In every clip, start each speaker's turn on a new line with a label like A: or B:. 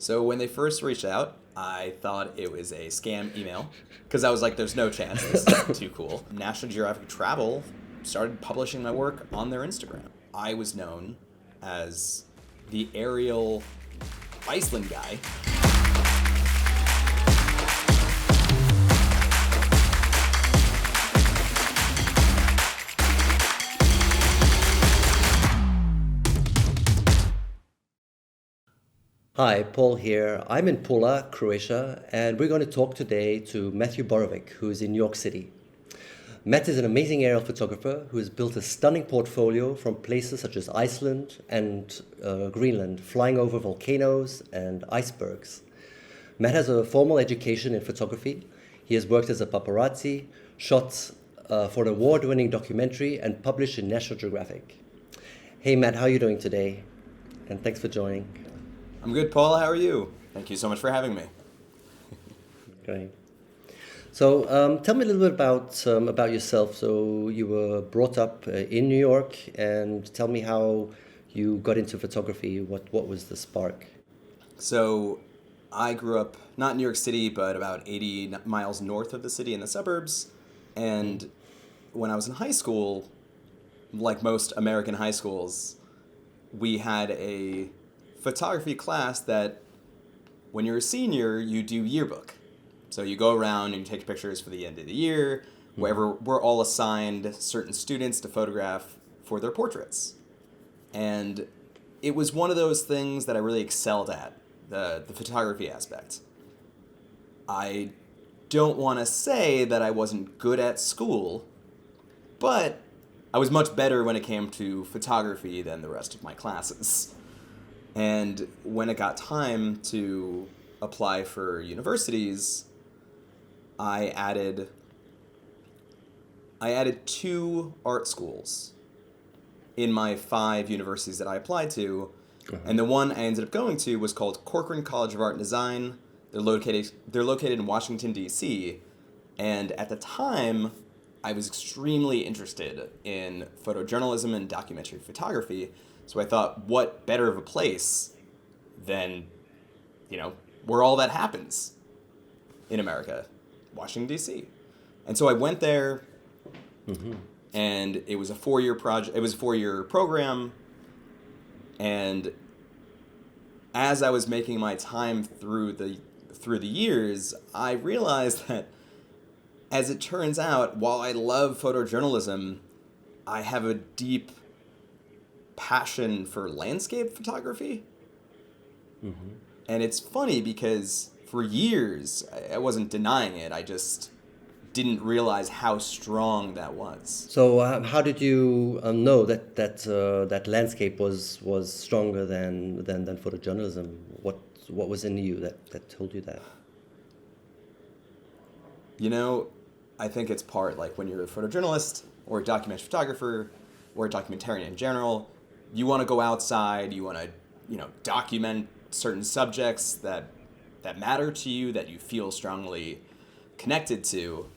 A: So when they first reached out, I thought it was a scam email because I was like, there's no chance this is too cool. National Geographic Travel started publishing my work on their Instagram. I was known as the aerial Iceland guy.
B: Hi, Paul here. I'm in Pula, Croatia, and we're going to talk today to Matthew Borowick, who is in New York City. Matt is an amazing aerial photographer who has built a stunning portfolio from places such as Iceland and Greenland, flying over volcanoes and icebergs. Matt has a formal education in photography. He has worked as a paparazzi, shot for an award-winning documentary, and published in National Geographic. Hey Matt, how are you doing today? And thanks for joining.
A: I'm good, Paul. How are you? Thank you so much for having me.
B: Great. So tell me a little bit about yourself. So you were brought up in New York, and tell me how you got into photography. What was the spark?
A: So I grew up not in New York City, but about 80 miles north of the city in the suburbs. And when I was in high school, like most American high schools, we had a photography class that when you're a senior, you do yearbook. So you go around and you take pictures for the end of the year, wherever we're all assigned certain students to photograph for their portraits. And it was one of those things that I really excelled at, the photography aspect. I don't want to say that I wasn't good at school, but I was much better when it came to photography than the rest of my classes. And when it got time to apply for universities, I added 2 art schools in my 5 universities that I applied to. And the one I ended up going to was called Corcoran College of Art and Design. They're located in Washington, D.C. And at the time, I was extremely interested in photojournalism and documentary photography. So I thought, what better of a place than, where all that happens in America, Washington, D.C. And so I went there, and it was a 4-year project. It was a 4-year program, and as I was making my time through the years, I realized that, as it turns out, while I love photojournalism, I have a deep passion for landscape photography. And it's funny because for years I wasn't denying it. I just didn't realize how strong that was.
B: So how did you know that landscape was stronger than photojournalism? What was in you that told you that?
A: I think it's part like when you're a photojournalist or a documentary photographer or a documentarian in general, you want to go outside, you want to, document certain subjects that matter to you, that you feel strongly connected to.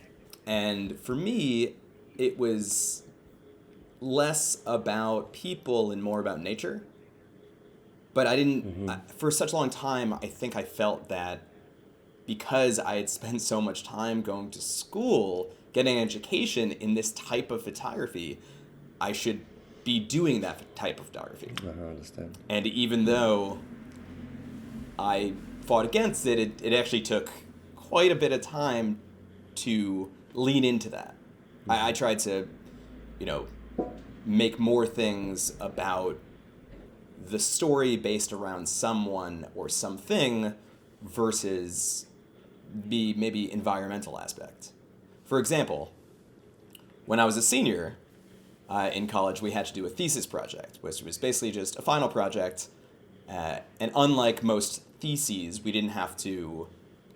A: And for me, it was less about people and more about nature. But I didn't, for such a long time, I think I felt that because I had spent so much time going to school, getting an education in this type of photography, I should be doing that type of photography.
B: I understand.
A: And even though I fought against it, it actually took quite a bit of time to lean into that. I tried to, make more things about the story based around someone or something versus the maybe environmental aspect. For example, when I was a senior in college, we had to do a thesis project, which was basically just a final project. And unlike most theses, we didn't have to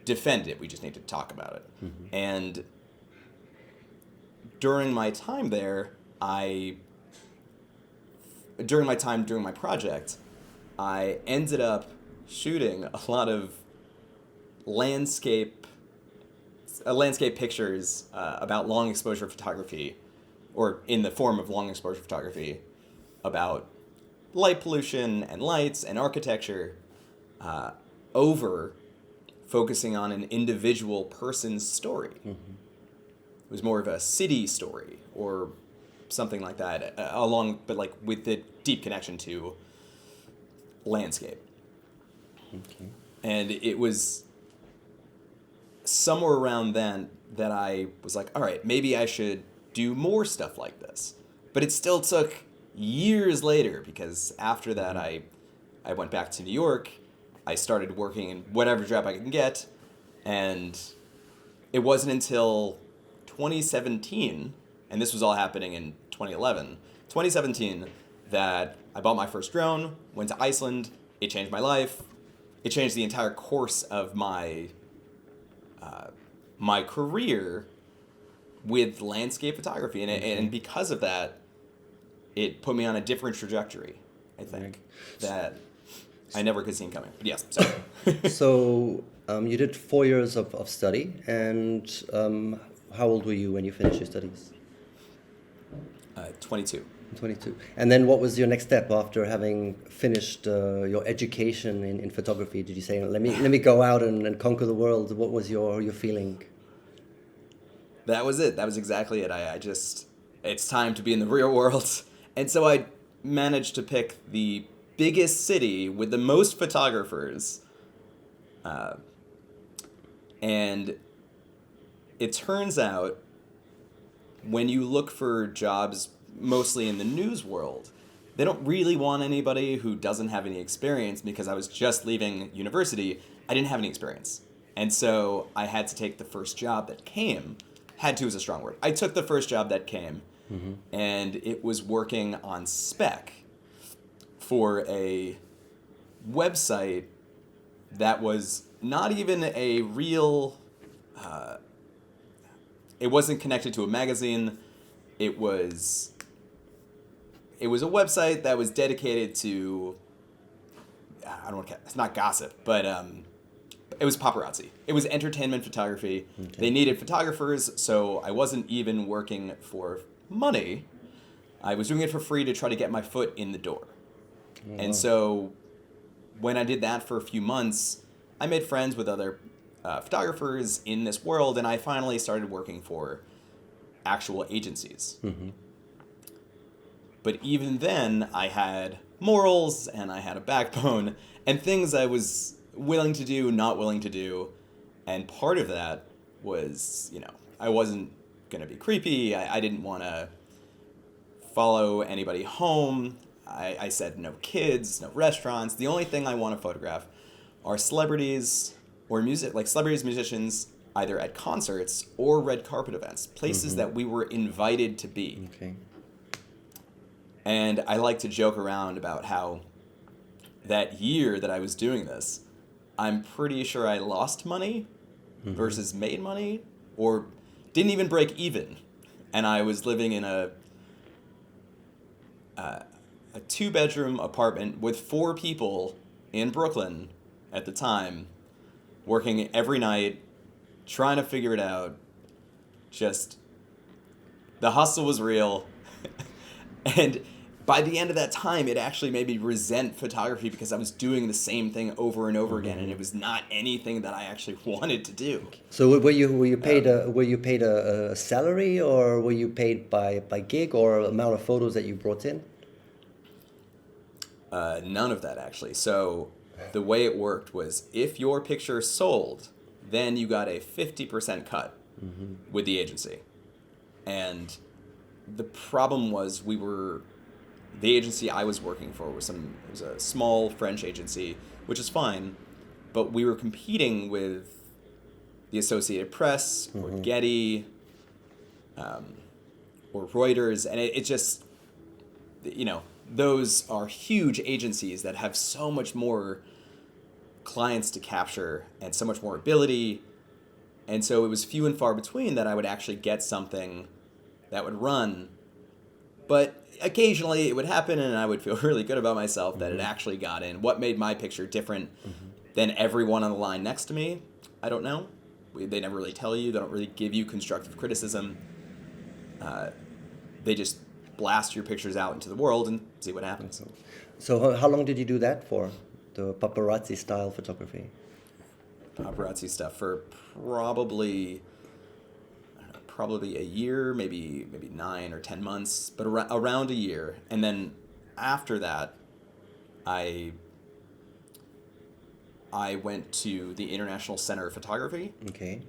A: defend it. We just needed to talk about it. And during my time there, during my project, I ended up shooting a lot of landscape pictures about long exposure photography, or in the form of long exposure photography, about light pollution and lights and architecture. over focusing on an individual person's story. It was more of a city story or something like that, but like with the deep connection to landscape.
B: Okay.
A: And it was somewhere around then that I was like, all right, maybe I should do more stuff like this. But it still took years later, because after that I went back to New York. I started working in whatever job I could get, and it wasn't until 2017, and this was all happening in 2017, that I bought my first drone, went to Iceland. It changed my life. It changed the entire course of my my career with landscape photography, and because of that, it put me on a different trajectory, I think, that I never could see coming. But yes, sorry.
B: So you did 4 years of study, and how old were you when you finished your studies?
A: 22.
B: 22. And then what was your next step after having finished your education in photography? Did you say, let me go out and conquer the world? What was your feeling?
A: That was it. That was exactly it. I just, it's time to be in the real world. And so I managed to pick the biggest city with the most photographers. And it turns out when you look for jobs mostly in the news world, they don't really want anybody who doesn't have any experience, because I was just leaving university. I didn't have any experience. And so I had to take the first job that came. Had to is a strong word. I took the first job that came, and it was working on spec for a website that was not even a real... it wasn't connected to a magazine. It was a website that was dedicated to... I don't want to... It's not gossip, but... it was paparazzi. It was entertainment photography. Okay. They needed photographers, so I wasn't even working for money. I was doing it for free to try to get my foot in the door. Oh, and so when I did that for a few months, I made friends with other photographers in this world, and I finally started working for actual agencies. But even then, I had morals, and I had a backbone, and things I was willing to do, not willing to do. And part of that was, I wasn't going to be creepy. I didn't want to follow anybody home. I said no kids, no restaurants. The only thing I want to photograph are celebrities or celebrities, musicians, either at concerts or red carpet events, places that we were invited to be. Okay. And I like to joke around about how that year that I was doing this, I'm pretty sure I lost money versus made money, or didn't even break even. And I was living in a 2-bedroom apartment with 4 people in Brooklyn at the time, working every night, trying to figure it out. Just, the hustle was real. And by the end of that time, it actually made me resent photography, because I was doing the same thing over and over again, and it was not anything that I actually wanted to do.
B: So were you paid a salary, or were you paid by gig or amount of photos that you brought in?
A: None of that, actually. So the way it worked was, if your picture sold, then you got a 50% cut with the agency. And the problem was, the agency I was working for was a small French agency, which is fine, but we were competing with the Associated Press or Getty or Reuters, and it just, those are huge agencies that have so much more clients to capture and so much more ability, and so it was few and far between that I would actually get something that would run. But occasionally it would happen, and I would feel really good about myself that it actually got in. What made my picture different than everyone on the line next to me? I don't know. They never really tell you. They don't really give you constructive criticism. They just blast your pictures out into the world and see what happens.
B: So how long did you do that for, the paparazzi style photography?
A: paparazzi stuff for probably a year, maybe 9 or 10 months, but around a year. And then after that, I went to the International Center of Photography.
B: Okay.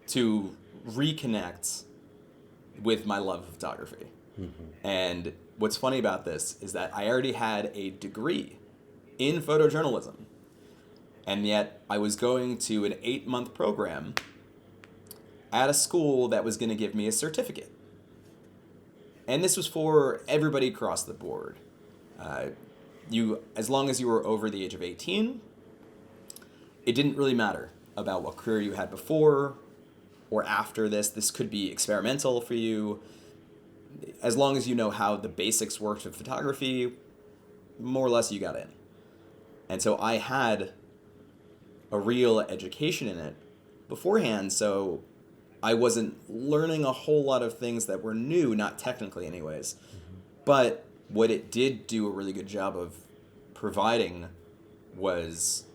A: To reconnect with my love of photography. And what's funny about this is that I already had a degree in photojournalism, and yet I was going to an 8-month program at a school that was going to give me a certificate. And this was for everybody across the board. As long as you were over the age of 18, it didn't really matter about what career you had before or after this. This could be experimental for you. As long as you know how the basics worked with photography, more or less you got in. And so I had a real education in it beforehand, so I wasn't learning a whole lot of things that were new, not technically anyways. But what it did do a really good job of providing was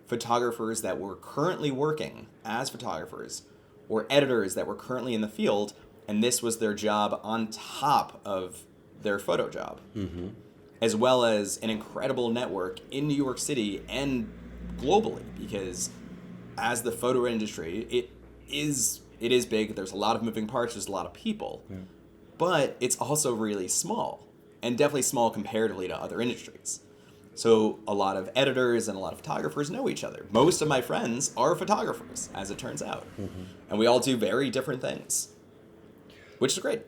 A: photographers that were currently working as photographers or editors that were currently in the field, and this was their job on top of their photo job, as well as an incredible network in New York City and globally, because as the photo industry, it is big. There's a lot of moving parts. There's a lot of people, but it's also really small, and definitely small comparatively to other industries. So a lot of editors and a lot of photographers know each other. Most of my friends are photographers, as it turns out, and we all do very different things, which is great.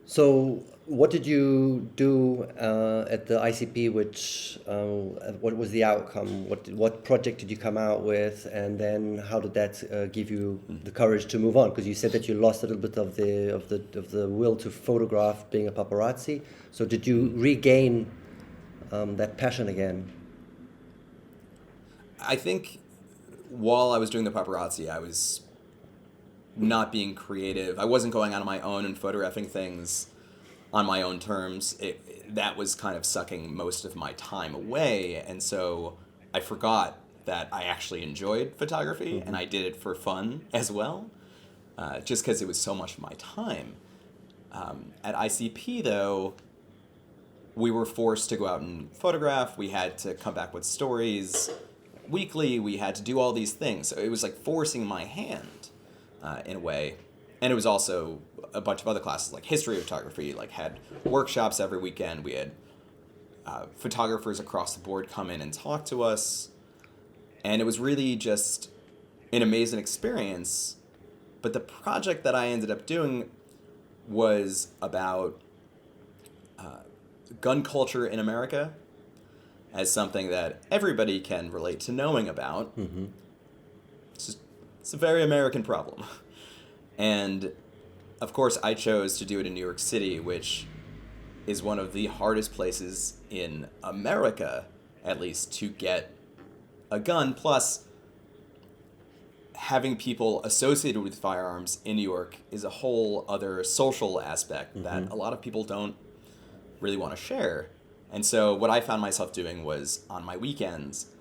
B: So, what did you do at the ICP? What was the outcome? What project did you come out with, and then how did that give you the courage to move on? Because you said that you lost a little bit of the will to photograph being a paparazzi. So, did you regain that passion again?
A: I think while I was doing the paparazzi, I was not being creative. I wasn't going out on my own and photographing things on my own terms. That was kind of sucking most of my time away, and so I forgot that I actually enjoyed photography, and I did it for fun as well, just because it was so much of my time. At ICP, though, we were forced to go out and photograph. We had to come back with stories weekly. We had to do all these things. So it was like forcing my hand in a way. And it was also a bunch of other classes, like history of photography, like had workshops every weekend. We had photographers across the board come in and talk to us. And it was really just an amazing experience. But the project that I ended up doing was about gun culture in America as something that everybody can relate to knowing about. It's a very American problem. And of course, I chose to do it in New York City, which is one of the hardest places in America, at least, to get a gun. Plus, having people associated with firearms in New York is a whole other social aspect that a lot of people don't really want to share. And so what I found myself doing was, on my weekends,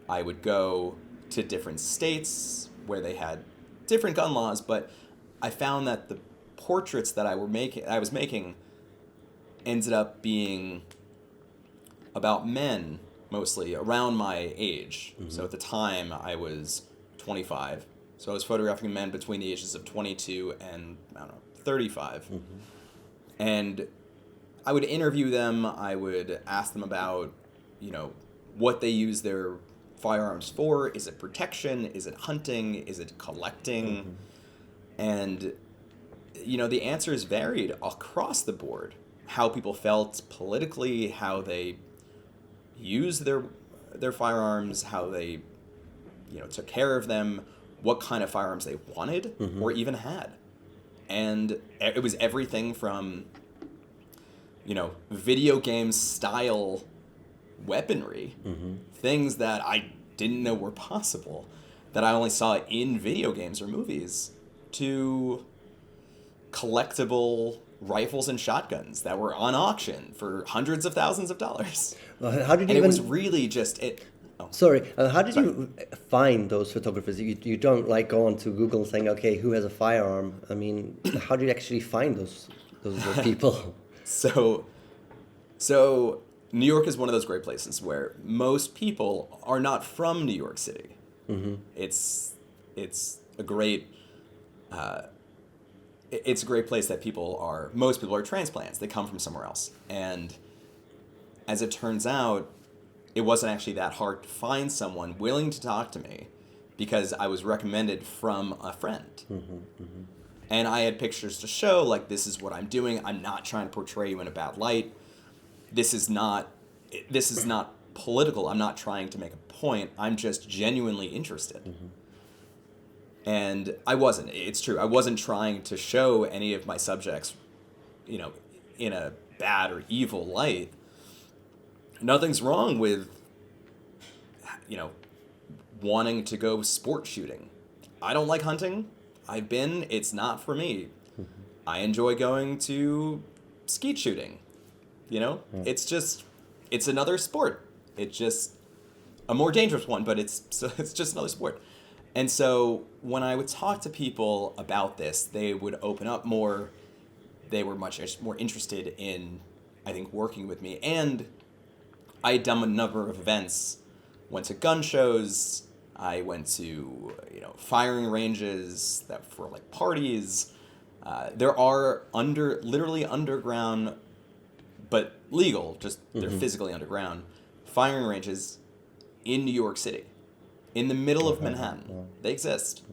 A: I would go to different states where they had different gun laws, but I found that the portraits that I was making ended up being about men, mostly around my age. So at the time I was 25. So I was photographing men between the ages of 22 and 35. And I would interview them. I would ask them about, what they use their firearms for. Is it protection? Is it hunting? Is it collecting? And, the answers varied across the board. How people felt politically, how they used their firearms, how they, took care of them, what kind of firearms they wanted or even had. And it was everything from, video game style weaponry, things that I didn't know were possible, that I only saw in video games or movies, to collectible rifles and shotguns that were on auction for hundreds of thousands of dollars.
B: How did you
A: it was really just it. Oh,
B: Sorry, how did
A: sorry.
B: you find those photographers? You don't like go on to Google saying, okay, who has a firearm? I mean, how do you actually find those people?
A: So, so New York is one of those great places where most people are not from New York City. It's a great it's a great place that most people are transplants. They come from somewhere else. And as it turns out, it wasn't actually that hard to find someone willing to talk to me because I was recommended from a friend. And I had pictures to show, like, this is what I'm doing. I'm not trying to portray you in a bad light. This is not political. I'm not trying to make a point. I'm just genuinely interested. And I wasn't. It's true. I wasn't trying to show any of my subjects, in a bad or evil light. Nothing's wrong with, wanting to go sport shooting. I don't like hunting. It's not for me. I enjoy going to skeet shooting. It's another sport. It's just a more dangerous one, but it's just another sport. And so when I would talk to people about this, they would open up more. They were much more interested in, I think, working with me. And I had done a number of events, went to gun shows, I went to, firing ranges that for like parties. There are literally underground, but legal, just they're physically underground, firing ranges in New York City. In the middle of Manhattan. They exist.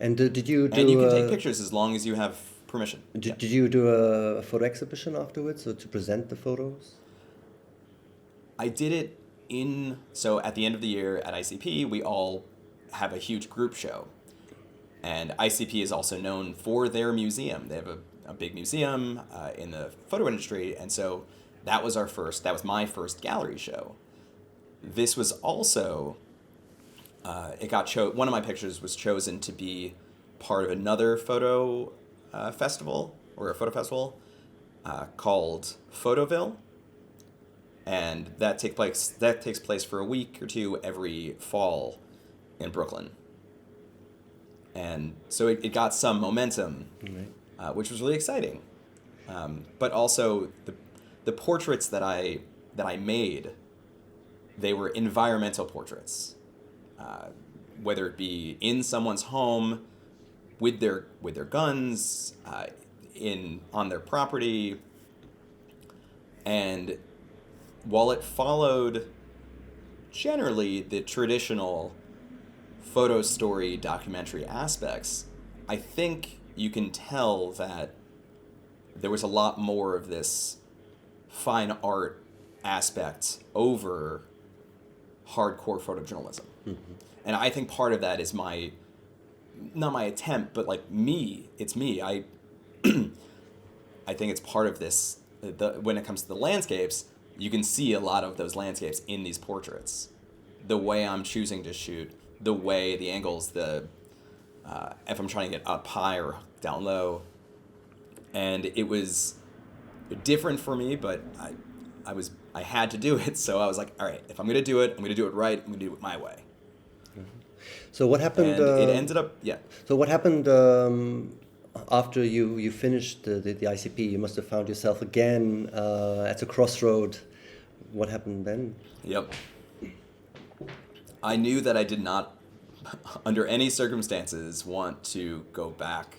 B: And did you do?
A: And you can take pictures as long as you have permission.
B: Did you do a photo exhibition afterwards, or to present the photos?
A: I did it so at the end of the year at ICP, we all have a huge group show. And ICP is also known for their museum. They have a big museum in the photo industry. And so that was my first gallery show. This was also... one of my pictures was chosen to be part of another photo festival, or a photo festival, called Photoville, and that takes place for a week or two every fall in Brooklyn. And so it got some momentum, which was really exciting. But also the portraits that I made, they were environmental portraits. Whether it be in someone's home, with their guns, on their property, and while it followed generally the traditional photo story documentary aspects, I think you can tell that there was a lot more of this fine art aspect over hardcore photojournalism. And I think part of that is not my attempt, but like it's me. I think it's part of this, when it comes to the landscapes, you can see a lot of those landscapes in these portraits. The way I'm choosing to shoot, the way, the angles, if I'm trying to get up high or down low. And it was different for me, but I had to do it, so I was like, all right, if I'm going to do it, I'm going to do it right, I'm going to do it my way.
B: So what happened?
A: And it ended up, yeah.
B: So what happened after you finished the ICP? You must have found yourself again at a crossroad. What happened then?
A: Yep. I knew that I did not, under any circumstances, want to go back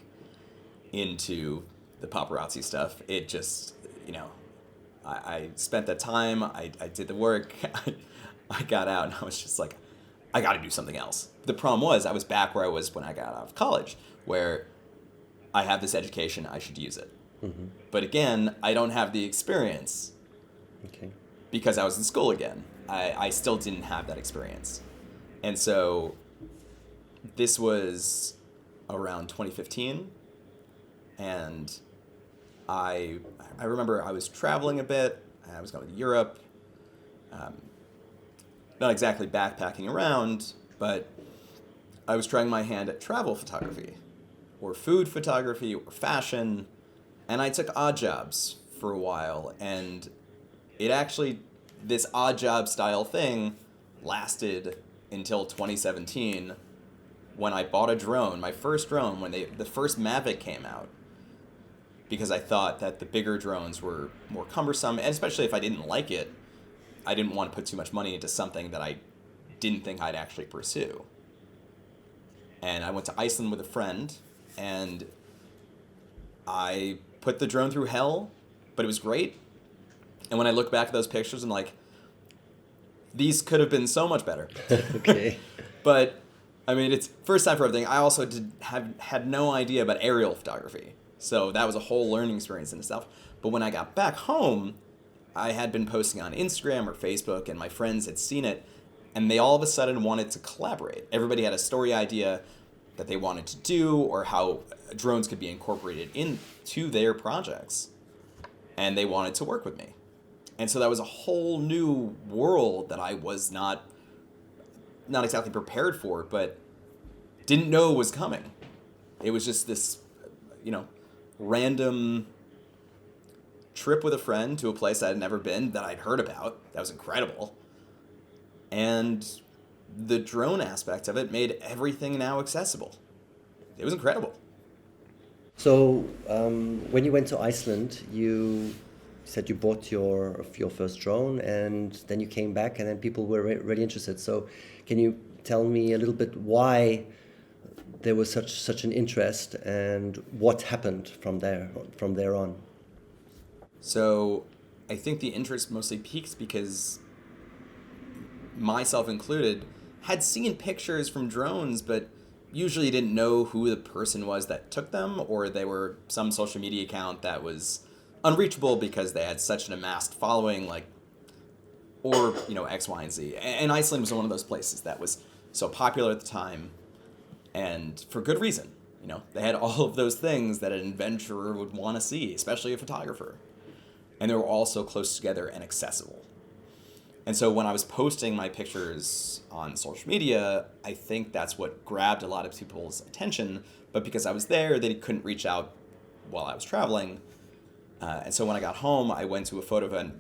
A: into the paparazzi stuff. It just, I spent that time, I did the work, I got out, and I was just like, I got to do something else. The problem was, I was back where I was when I got out of college, where I have this education, I should use it. But again, I don't have the experience.
B: Okay.
A: Because I was in school again. I still didn't have that experience. And so this was around 2015, and I remember I was traveling a bit. I was going to Europe. Not exactly backpacking around, but I was trying my hand at travel photography, or food photography, or fashion, and I took odd jobs for a while, and it actually, this odd job style thing lasted until 2017 when I bought a drone, my first drone, when the first Mavic came out, because I thought that the bigger drones were more cumbersome, and especially if I didn't like it, I didn't want to put too much money into something that I didn't think I'd actually pursue. And I went to Iceland with a friend, and I put the drone through hell, but it was great. And when I look back at those pictures, I'm like, these could have been so much better.
B: Okay.
A: But, I mean, it's first time for everything. I also had no idea about aerial photography. So that was a whole learning experience in itself. But when I got back home, I had been posting on Instagram or Facebook, and my friends had seen it, and they all of a sudden wanted to collaborate. Everybody had a story idea that they wanted to do, or how drones could be incorporated into their projects. And they wanted to work with me. And so that was a whole new world that I was not exactly prepared for, but didn't know was coming. It was just this, random trip with a friend to a place I had never been that I'd heard about. That was incredible. And the drone aspect of it made everything now accessible. It was incredible.
B: So when you went to Iceland, you said you bought your first drone, and then you came back, and then people were really interested. So can you tell me a little bit why there was such an interest, and what happened from there on?
A: So I think the interest mostly peaked because, myself included, had seen pictures from drones, but usually didn't know who the person was that took them, or they were some social media account that was unreachable because they had such an amassed following, or X, Y, and Z. And Iceland was one of those places that was so popular at the time, and for good reason. They had all of those things that an adventurer would want to see, especially a photographer. And they were all so close together and accessible. And so when I was posting my pictures on social media, I think that's what grabbed a lot of people's attention. But because I was there, they couldn't reach out while I was traveling. And so when I got home, I went to a photo event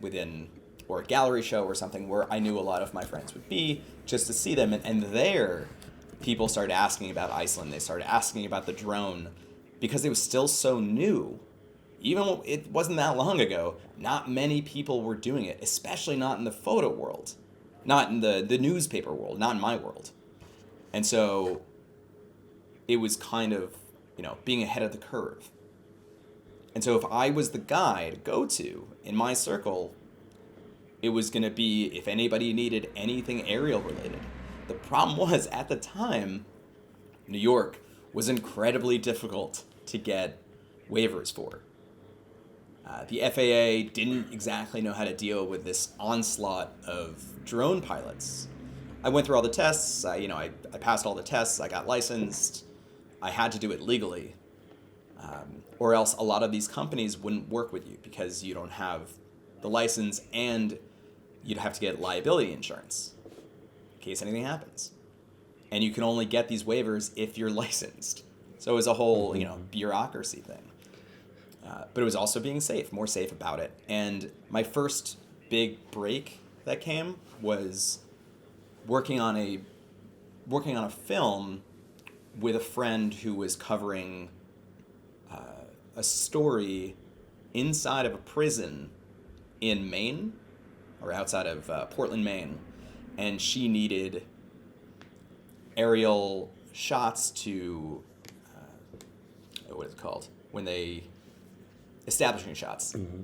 A: or a gallery show or something where I knew a lot of my friends would be, just to see them. And there, people started asking about Iceland. They started asking about the drone because it was still so new. Even when it wasn't that long ago, not many people were doing it, especially not in the photo world, not in the newspaper world, not in my world. And so it was kind of, being ahead of the curve. And so if I was the guy to go to in my circle, it was going to be if anybody needed anything aerial related. The problem was, at the time, New York was incredibly difficult to get waivers for. The FAA didn't exactly know how to deal with this onslaught of drone pilots. I went through all the tests. I passed all the tests. I got licensed. I had to do it legally. Or else a lot of these companies wouldn't work with you because you don't have the license, and you'd have to get liability insurance in case anything happens. And you can only get these waivers if you're licensed. So it was a whole, bureaucracy thing. But it was also being more safe about it. And my first big break that came was working on a film with a friend who was covering a story inside of a prison in Maine, or outside of Portland, Maine. And she needed aerial shots to, what is it called? Establishing shots. Mm-hmm.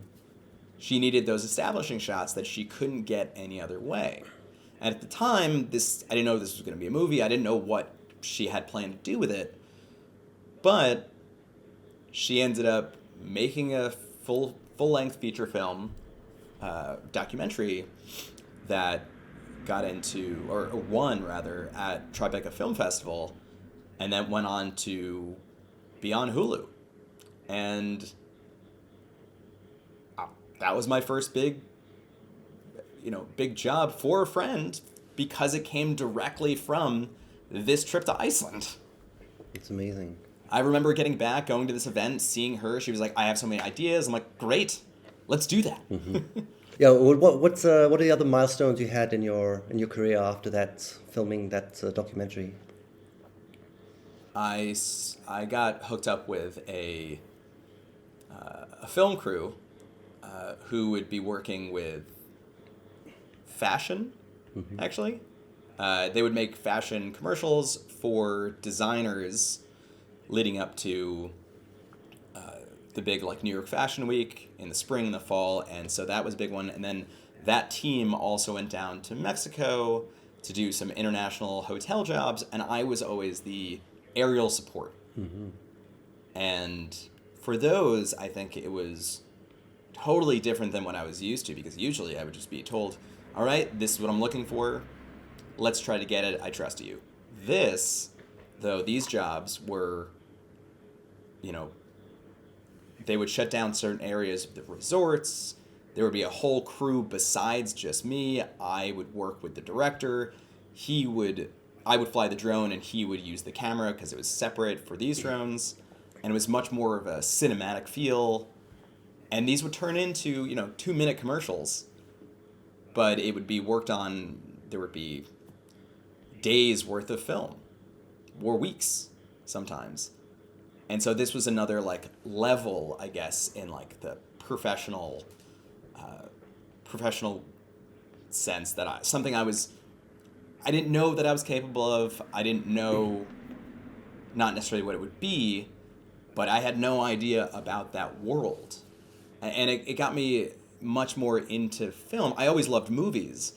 A: She needed those establishing shots that she couldn't get any other way. And at the time, I didn't know this was going to be a movie. I didn't know what she had planned to do with it. But she ended up making a full-length feature film documentary that got into, or won rather, at Tribeca Film Festival, and then went on to be on Hulu. And that was my first big job for a friend, because it came directly from this trip to Iceland.
B: It's amazing.
A: I remember getting back, going to this event, seeing her. She was like, I have so many ideas. I'm like, great, let's do that. Mm-hmm.
B: Yeah. What are the other milestones you had in your career after that filming that documentary?
A: I got hooked up with a film crew who would be working with fashion, actually. They would make fashion commercials for designers leading up to the big like New York Fashion Week in the spring and the fall, and so that was a big one. And then that team also went down to Mexico to do some international hotel jobs, and I was always the aerial support. And for those, I think it was totally different than what I was used to, because usually I would just be told, all right, this is what I'm looking for. Let's try to get it. I trust you. These jobs were, they would shut down certain areas of the resorts. There would be a whole crew besides just me. I would work with the director. I would fly the drone and he would use the camera because it was separate for these drones. And it was much more of a cinematic feel. And these would turn into, 2-minute commercials. But it would be worked on, there would be days worth of film, or weeks sometimes. And so this was another like level, I guess, in like the professional sense that I didn't know that I was capable of. I didn't know not necessarily what it would be, but I had no idea about that world. And it got me much more into film. I always loved movies,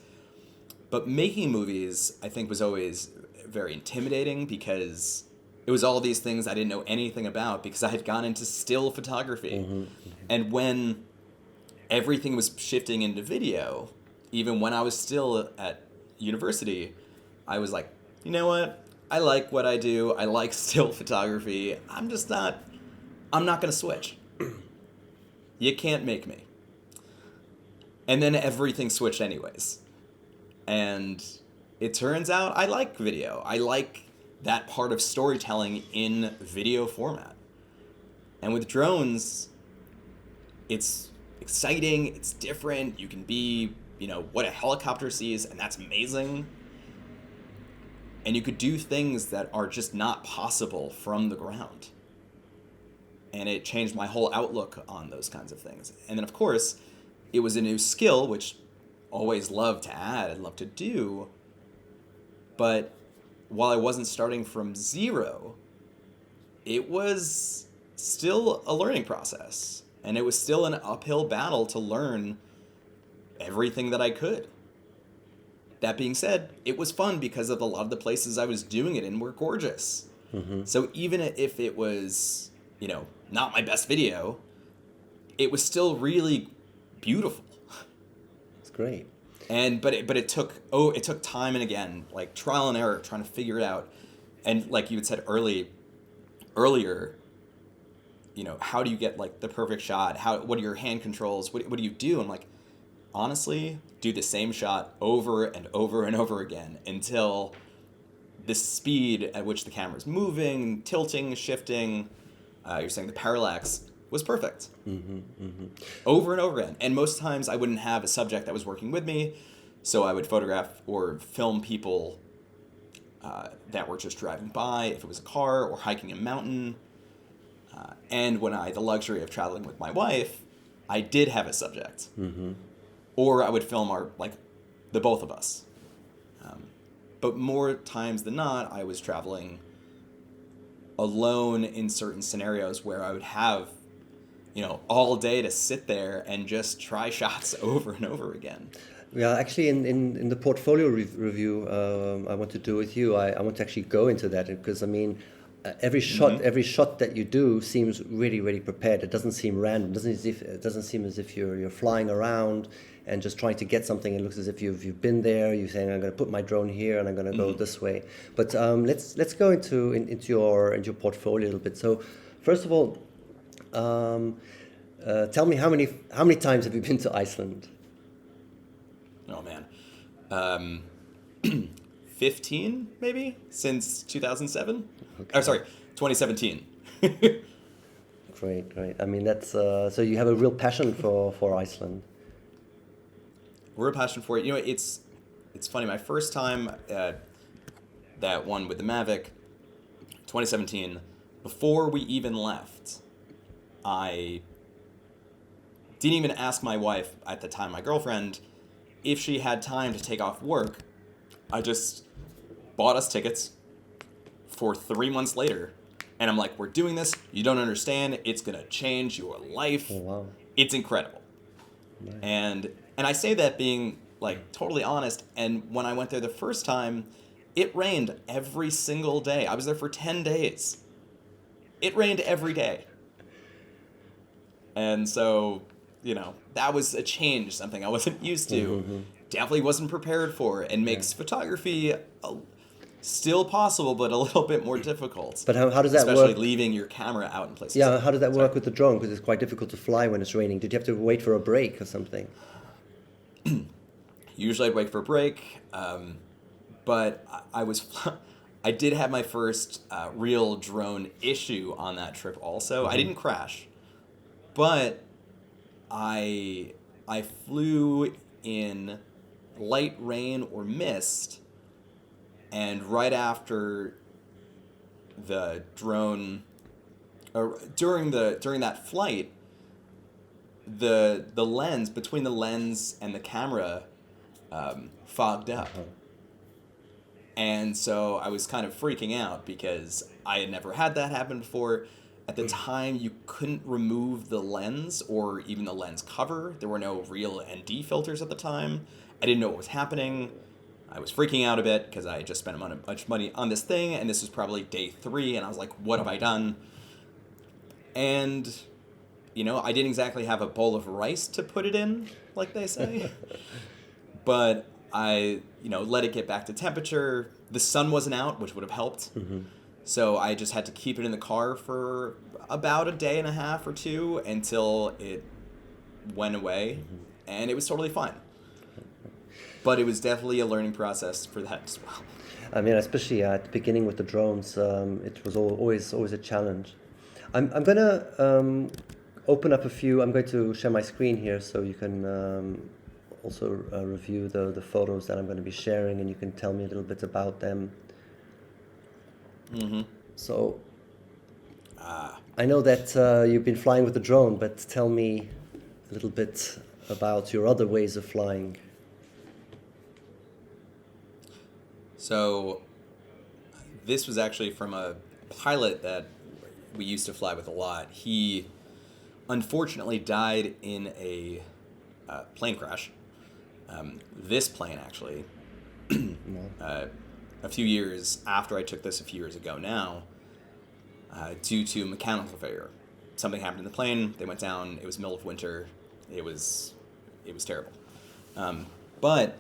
A: but making movies, I think, was always very intimidating because it was all these things I didn't know anything about because I had gone into still photography. And when everything was shifting into video, even when I was still at university, I was like, you know what? I like what I do. I like still photography. I'm not going to switch. You can't make me. And then everything switched anyways. And it turns out I like video. I like that part of storytelling in video format. And with drones, it's exciting, it's different. You can be, what a helicopter sees, and that's amazing. And you could do things that are just not possible from the ground. And it changed my whole outlook on those kinds of things. And then, of course, it was a new skill, which always loved to add and loved to do. But while I wasn't starting from zero, it was still a learning process. And it was still an uphill battle to learn everything that I could. That being said, it was fun because of a lot of the places I was doing it in were gorgeous. So even if it was, not my best video, it was still really beautiful.
B: It's great.
A: But it took time and again, like trial and error, trying to figure it out. And like you had said earlier, how do you get like the perfect shot? What are your hand controls? What do you do? I'm like, honestly, do the same shot over and over and over again until the speed at which the camera's moving, tilting, shifting, you're saying the parallax was perfect. Over and over again. And most times I wouldn't have a subject that was working with me, so I would photograph or film people that were just driving by, if it was a car, or hiking a mountain. And when I had the luxury of traveling with my wife, I did have a subject. Or I would film the both of us. But more times than not, I was traveling alone in certain scenarios where I would have, all day to sit there and just try shots over and over again.
B: Yeah, actually, in the portfolio review I want to do with you, I want to actually go into that because every shot that you do seems really, really prepared. It doesn't seem random. It doesn't seem as if you're flying around and just trying to get something. It looks as if you've been there. You're saying, I'm going to put my drone here and I'm going to go this way. But let's go into your portfolio a little bit. So first of all, tell me how many times have you been to Iceland?
A: Oh man, 15 maybe since 2007. Okay. 2017.
B: Great. I mean that's so you have a real passion for Iceland.
A: we're a passion for it. You know, it's funny. My first time that one with the Mavic, 2017, before we even left, I didn't even ask my wife at the time, my girlfriend, if she had time to take off work. I just bought us tickets for 3 months later. And I'm like, we're doing this. You don't understand. It's going to change your life.
B: Oh, wow.
A: It's incredible.
B: Nice.
A: And I say that being like totally honest. And when I went there the first time, it rained every single day. I was there for 10 days. It rained every day. And so, you know, that was a change, something I wasn't used to.
B: Mm-hmm.
A: Definitely wasn't prepared for, and makes photography still possible, but a little bit more difficult.
B: But how does that work?
A: Especially leaving your camera out in places.
B: Yeah, how does that work with the drone? Because it's quite difficult to fly when it's raining. Did you have to wait for a break or something?
A: Usually I'd wait for a break, but I did have my first real drone issue on that trip also. I didn't crash, but I flew in light rain or mist, and right after the drone, or during that flight, the lens, between the lens and the camera, fogged up. And so I was kind of freaking out because I had never had that happen before. At the time, you couldn't remove the lens or even the lens cover. There were no real ND filters at the time. I didn't know what was happening. I was freaking out a bit because I had just spent a bunch of money on this thing, and this was probably day 3, and I was like, what have I done? And, you know, I didn't exactly have a bowl of rice to put it in, like they say. But I, you know, let it get back to temperature. The sun wasn't out, which would have helped. Mm-hmm. So I just had to keep it in the car for about a day and a half or 2 until it went away, and it was totally fine. But it was definitely a learning process for that as well.
B: I mean, especially at the beginning with the drones, it was always a challenge. I'm going to open up a few. I'm going to share my screen here so you can also review the photos that I'm going to be sharing, and you can tell me a little bit about them.
A: Mm-hmm.
B: So, I know that you've been flying with the drone, but tell me a little bit about your other ways of flying.
A: So, this was actually from a pilot that we used to fly with a lot. He unfortunately died in a plane crash. This plane, actually, a few years after I took this a few years ago now, due to mechanical failure. Something happened in the plane, they went down, it was middle of winter, it was terrible. But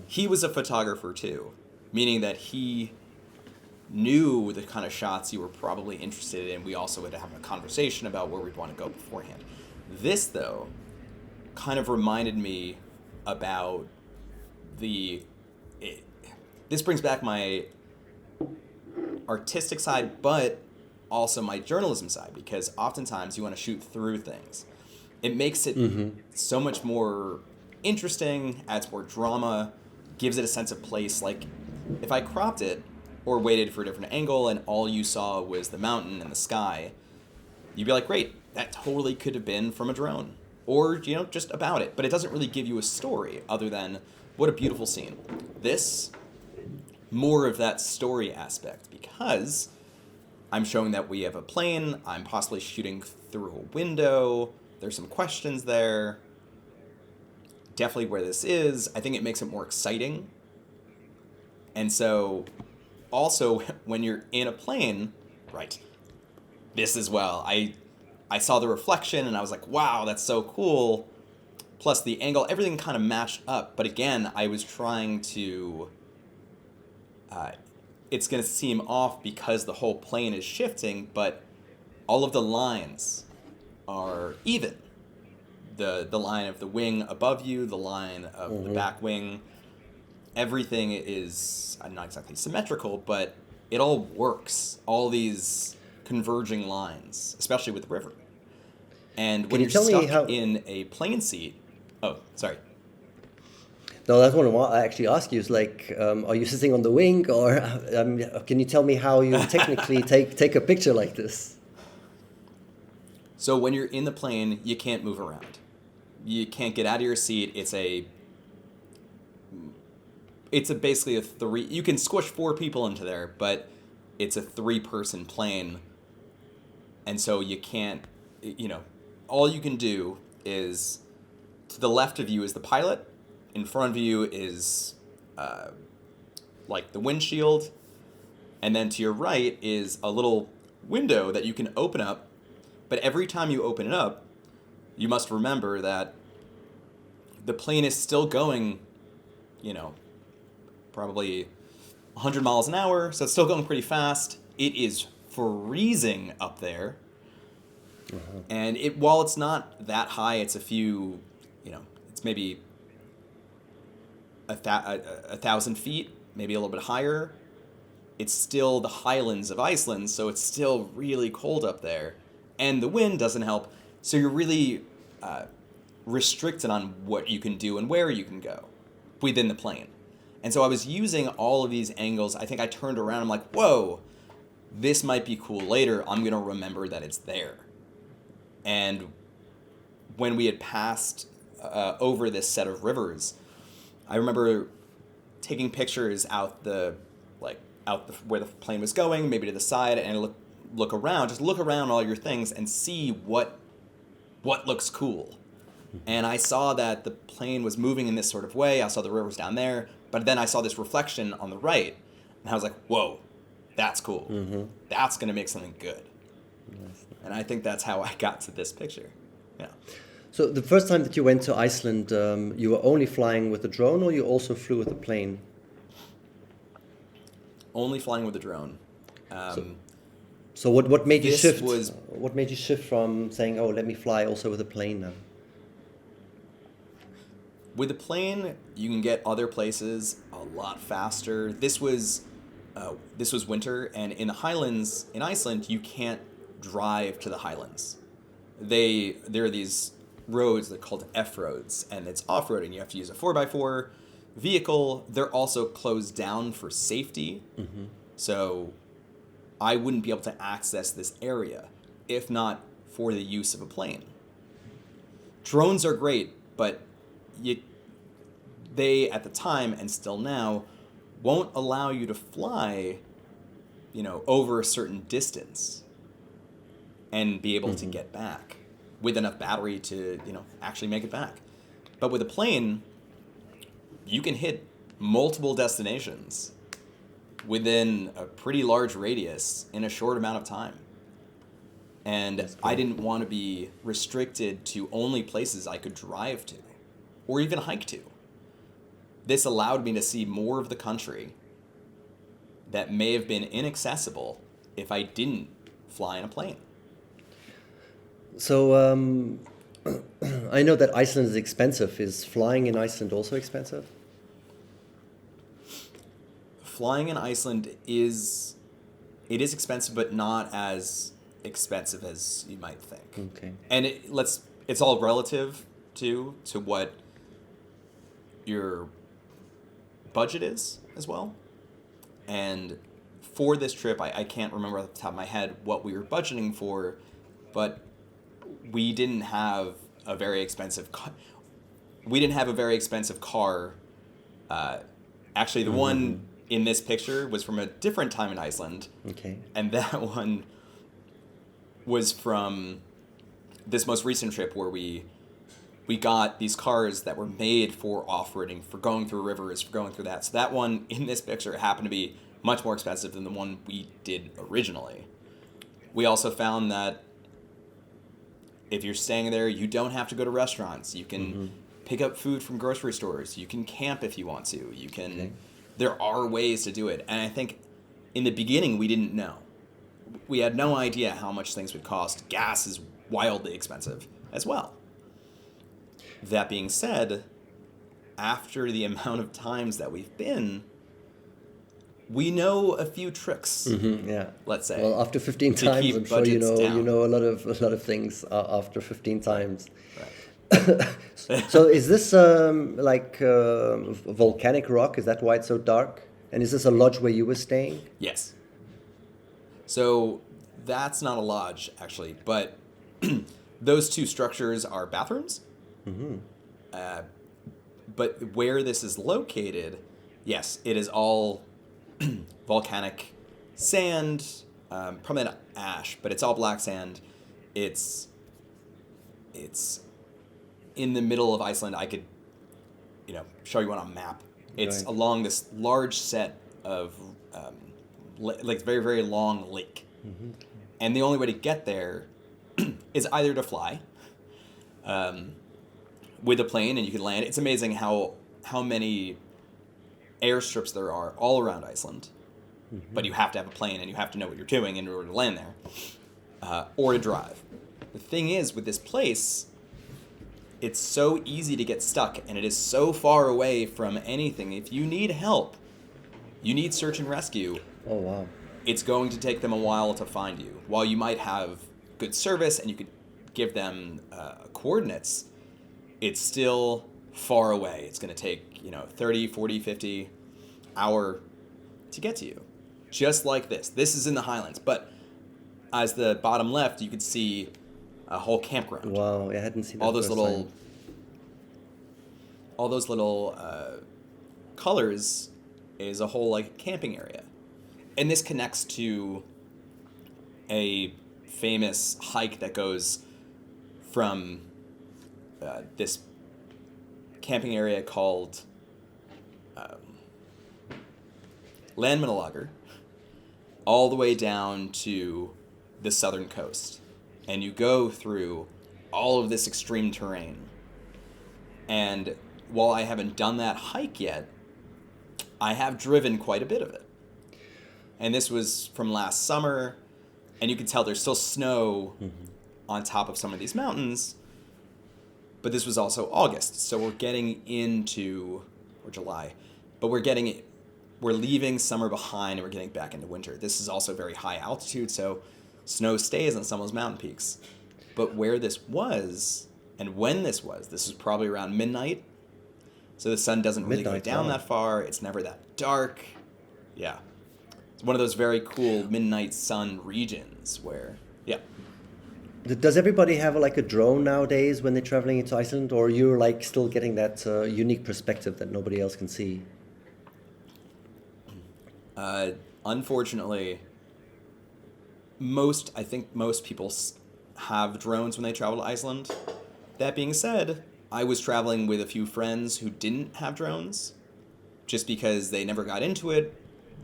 A: he was a photographer too, meaning that he knew the kind of shots you were probably interested in. We also had to have a conversation about where we'd want to go beforehand. This, though, kind of reminded me about this brings back my artistic side, but also my journalism side, because oftentimes you want to shoot through things. It makes it so much more interesting, adds more drama, gives it a sense of place. Like, if I cropped it or waited for a different angle and all you saw was the mountain and the sky, you'd be like, great, that totally could have been from a drone. Or, you know, just about it. But it doesn't really give you a story other than, what a beautiful scene. This, more of that story aspect, because I'm showing that we have a plane, I'm possibly shooting through a window, there's some questions there. Definitely where this is, I think it makes it more exciting. And so, also, when you're in a plane, right, this as well, I saw the reflection and I was like, wow, that's so cool. Plus the angle, everything kind of matched up. But again, I was trying to, it's going to seem off because the whole plane is shifting, but all of the lines are even. The line of the wing above you, the line of the back wing, everything is not exactly symmetrical, but it all works. All these converging lines, especially with the river. And when you're stuck in a plane seat, oh, sorry.
B: No, that's what I actually ask you. Is like, are you sitting on the wing, or can you tell me how you technically take a picture like this?
A: So when you're in the plane, you can't move around. You can't get out of your seat. It's basically a three. You can squish 4 people into there, but it's a 3-person plane, and so you can't. All you can do is, to the left of you is the pilot, in front of you is like the windshield, and then to your right is a little window that you can open up. But every time you open it up, you must remember that the plane is still going, probably 100 miles an hour, so it's still going pretty fast. It is freezing up there. Uh-huh. And while it's not that high, it's a few, it's maybe 1,000 feet, maybe a little bit higher. It's still the highlands of Iceland, so it's still really cold up there. And the wind doesn't help, so you're really restricted on what you can do and where you can go within the plane. And so I was using all of these angles. I think I turned around, I'm like, whoa, this might be cool later. I'm going to remember that it's there. And when we had passed over this set of rivers, I remember taking pictures where the plane was going, maybe to the side, and look around all your things and see what looks cool. And I saw that the plane was moving in this sort of way. I saw the rivers down there, but then I saw this reflection on the right, and I was like, whoa, that's cool. Mm-hmm. That's going to make something good. Nice. And I think that's how I got to this picture. Yeah.
B: So the first time that you went to Iceland, you were only flying with a drone, or you also flew with a plane?
A: Only flying with a drone.
B: So what made you shift? What made you shift from saying, "Oh, let me fly also with a plane now"?
A: With a plane, you can get other places a lot faster. This was winter, and in the highlands in Iceland, you can't drive to the highlands. There are these roads that are called F-roads, and it's off-roading. You have to use a 4x4 vehicle. They're also closed down for safety. Mm-hmm. So I wouldn't be able to access this area if not for the use of a plane. Drones are great, but they at the time and still now won't allow you to fly, over a certain distance and be able to get back with enough battery to, actually make it back. But with a plane, you can hit multiple destinations within a pretty large radius in a short amount of time. And I didn't want to be restricted to only places I could drive to or even hike to. This allowed me to see more of the country that may have been inaccessible if I didn't fly in a plane.
B: So I know that Iceland is expensive. Is flying in Iceland also expensive?
A: Flying in Iceland is expensive, but not as expensive as you might think.
B: Okay.
A: And it's all relative to what your budget is as well. And for this trip, I can't remember off the top of my head what we were budgeting for, but we didn't have a very expensive car. Actually, the one in this picture was from a different time in Iceland.
B: Okay.
A: And that one was from this most recent trip where we got these cars that were made for off-roading, for going through rivers, for going through that. So that one in this picture happened to be much more expensive than the one we did originally. We also found that if you're staying there, you don't have to go to restaurants. You can pick up food from grocery stores. You can camp if you want to. You can. Okay. There are ways to do it. And I think in the beginning, we didn't know. We had no idea how much things would cost. Gas is wildly expensive as well. That being said, after the amount of times that we've been, we know a few tricks.
B: Yeah.
A: Let's say.
B: Well, after 15 times, I'm sure you know a lot of things after 15 times.
A: Right.
B: So is this like volcanic rock? Is that why it's so dark? And is this a lodge where you were staying?
A: Yes. So that's not a lodge, actually, but those two structures are bathrooms. But where this is located, yes, it is all volcanic sand, probably not ash, but it's all black sand. It's in the middle of Iceland. I could, show you on a map. It's
B: Right.
A: along this large set of, like very, very long lake. And the only way to get there is either to fly with a plane, and you can land. It's amazing how many airstrips there are all around Iceland. But you have to have a plane, and you have to know what you're doing in order to land there, or to drive. The thing is, with this place, it's so easy to get stuck, and it is so far away from anything. If you need help, you need search and rescue,
B: Oh, wow.
A: it's going to take them a while to find you. While you might have good service and you could give them coordinates, it's still far away. It's going to take, 30, 40, 50 hour to get to you. Just like this. This is in the Highlands, but as the bottom left, you could see a whole campground.
B: Wow, I hadn't seen that
A: all those
B: first
A: little
B: time.
A: all those little colors is a whole like camping area. And this connects to a famous hike that goes from this camping area called Landmannalager all the way down to the southern coast. And you go through all of this extreme terrain. And while I haven't done that hike yet, I have driven quite a bit of it. And this was from last summer, and you can tell there's still snow on top of some of these mountains. But this was also August, so we're getting into, or July, but we're leaving summer behind and we're getting back into winter. This is also very high altitude, so snow stays on some of those mountain peaks. But where this was, and when this was probably around midnight. So the sun doesn't really go down that far. It's never that dark. Yeah. It's one of those very cool midnight sun regions where, yeah.
B: Does everybody have like a drone nowadays when they're traveling into Iceland, or you're like still getting that unique perspective that nobody else can see?
A: Unfortunately, I think most people have drones when they travel to Iceland. That being said, I was traveling with a few friends who didn't have drones just because they never got into it.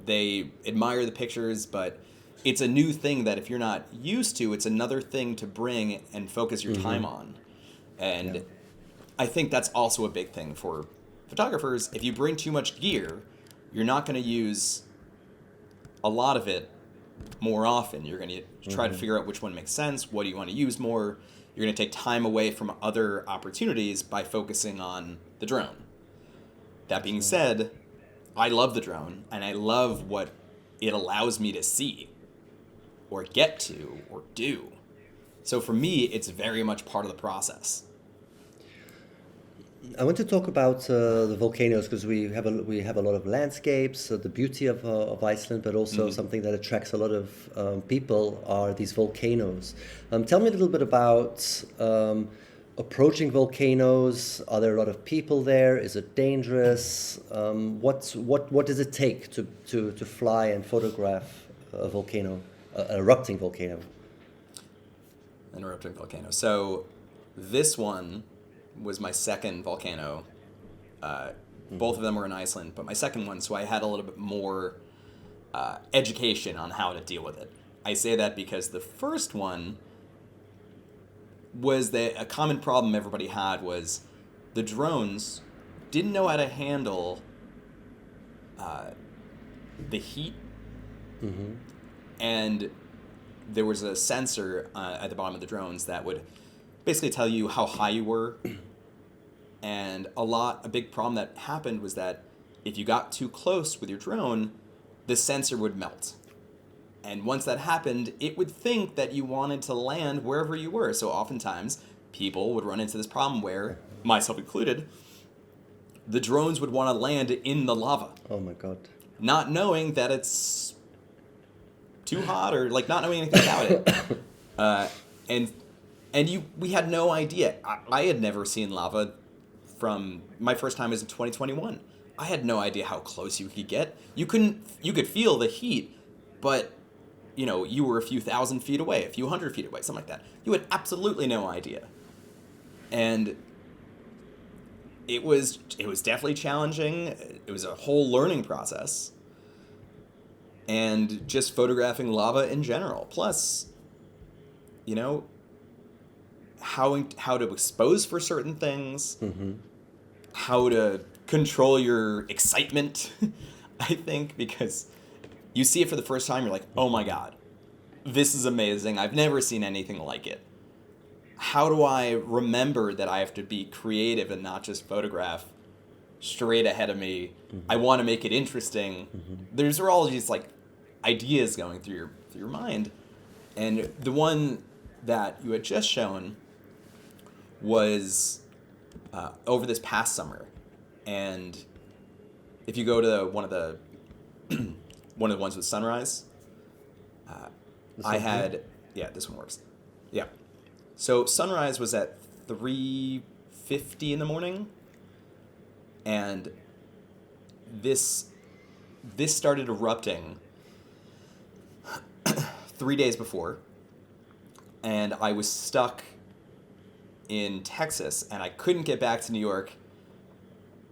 A: They admire the pictures, but it's a new thing that if you're not used to, it's another thing to bring and focus your time on. And I think that's also a big thing for photographers. If you bring too much gear, you're not going to use a lot of it more often. You're going to try to figure out which one makes sense. What do you want to use more? You're going to take time away from other opportunities by focusing on the drone. That being said, I love the drone, and I love what it allows me to see or get to or do. So for me, it's very much part of the process.
B: I want to talk about the volcanoes because we have a lot of landscapes, the beauty of Iceland, but also something that attracts a lot of people are these volcanoes. Tell me a little bit about approaching volcanoes. Are there a lot of people there? Is it dangerous? What does it take to fly and photograph a volcano, an erupting volcano?
A: An erupting volcano. So this one was my second volcano. Both of them were in Iceland, but my second one, so I had a little bit more education on how to deal with it. I say that because the first one was that a common problem everybody had was the drones didn't know how to handle the heat, and there was a sensor at the bottom of the drones that would basically tell you how high you were. And a big problem that happened was that if you got too close with your drone, the sensor would melt. And once that happened, it would think that you wanted to land wherever you were. So oftentimes, people would run into this problem where, myself included, the drones would want to land in the lava.
B: Oh my God.
A: Not knowing that it's too hot or like not knowing anything about it. We had no idea. I had never seen lava from my first time was in 2021. I had no idea how close you could get. You could feel the heat, but you were a few thousand feet away, a few hundred feet away, something like that. You had absolutely no idea. And it was definitely challenging. It was a whole learning process. And just photographing lava in general. Plus, how to expose for certain things, how to control your excitement, I think, because you see it for the first time, you're like, oh my God, this is amazing. I've never seen anything like it. How do I remember that I have to be creative and not just photograph straight ahead of me? I want to make it interesting. These are all these like ideas going through your mind. And the one that you had just shown was over this past summer. And if you go to one of the ones with sunrise, this one works. Yeah. So sunrise was at 3:50 in the morning, and this started erupting 3 days before, and I was stuck in Texas, and I couldn't get back to New York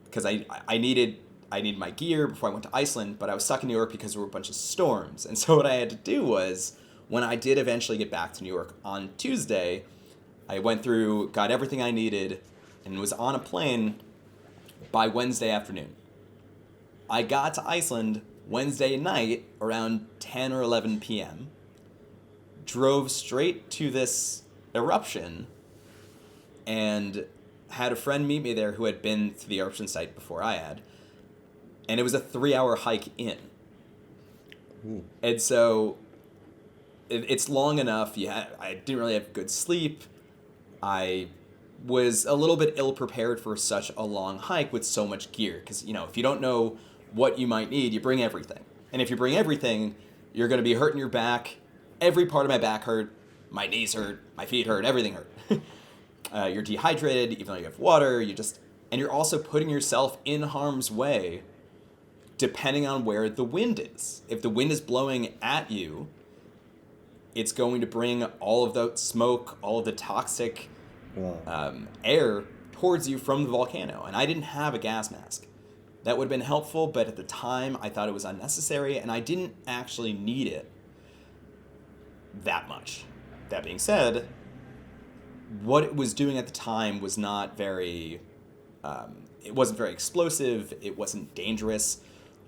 A: because I needed my gear before I went to Iceland, but I was stuck in New York because there were a bunch of storms. And so what I had to do was, when I did eventually get back to New York on Tuesday, I went through, got everything I needed, and was on a plane by Wednesday afternoon. I got to Iceland Wednesday night around 10 or 11 p.m., drove straight to this eruption, and had a friend meet me there who had been to the eruption site before I had. And it was a 3-hour hike in. Ooh. And so it's long enough. I didn't really have good sleep. I was a little bit ill-prepared for such a long hike with so much gear. Because, if you don't know what you might need, you bring everything. And if you bring everything, you're going to be hurting your back. Every part of my back hurt. My knees hurt. My feet hurt. Everything hurt. You're dehydrated, even though you have water. And you're also putting yourself in harm's way depending on where the wind is. If the wind is blowing at you, it's going to bring all of the smoke, all of the toxic air towards you from the volcano. And I didn't have a gas mask. That would have been helpful, but at the time I thought it was unnecessary, and I didn't actually need it that much. That being said, what it was doing at the time was not very, it wasn't very explosive, it wasn't dangerous.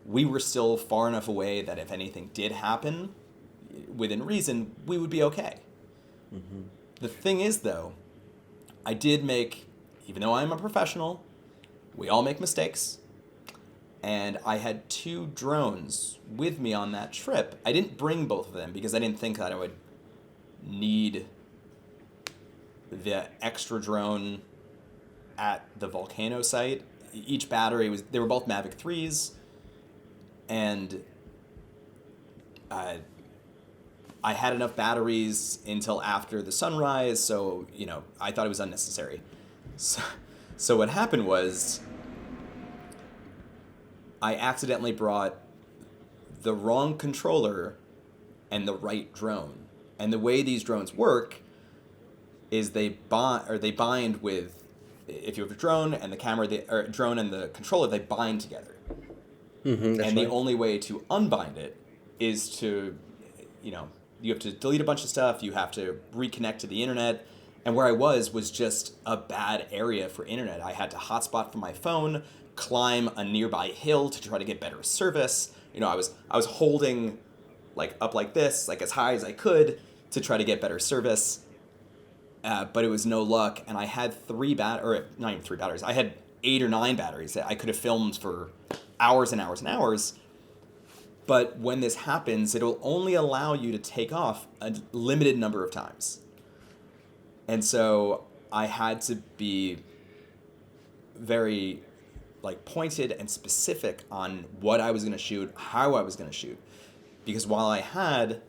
A: We were still far enough away that if anything did happen, within reason, we would be okay. Mm-hmm. The thing is, though, I did make, even though I'm a professional, we all make mistakes, and I had 2 drones with me on that trip. I didn't bring both of them because I didn't think that I would need the extra drone at the volcano site. Each battery they were both Mavic 3s, and I had enough batteries until after the sunrise, so I thought it was unnecessary. So what happened was I accidentally brought the wrong controller and the right drone. And the way these drones work is they bind with, if you have a drone and the camera, drone and the controller, they bind together. Mm-hmm, and the only way to unbind it is to, you have to delete a bunch of stuff. You have to reconnect to the internet. And where I was just a bad area for internet. I had to hotspot from my phone, climb a nearby hill to try to get better service. I was holding up like this, as high as I could to try to get better service. But it was no luck. And I had not even 3 batteries. I had 8 or 9 batteries that I could have filmed for hours and hours and hours. But when this happens, it'll only allow you to take off a limited number of times. And so I had to be very pointed and specific on what I was going to shoot, how I was going to shoot. Because while I had,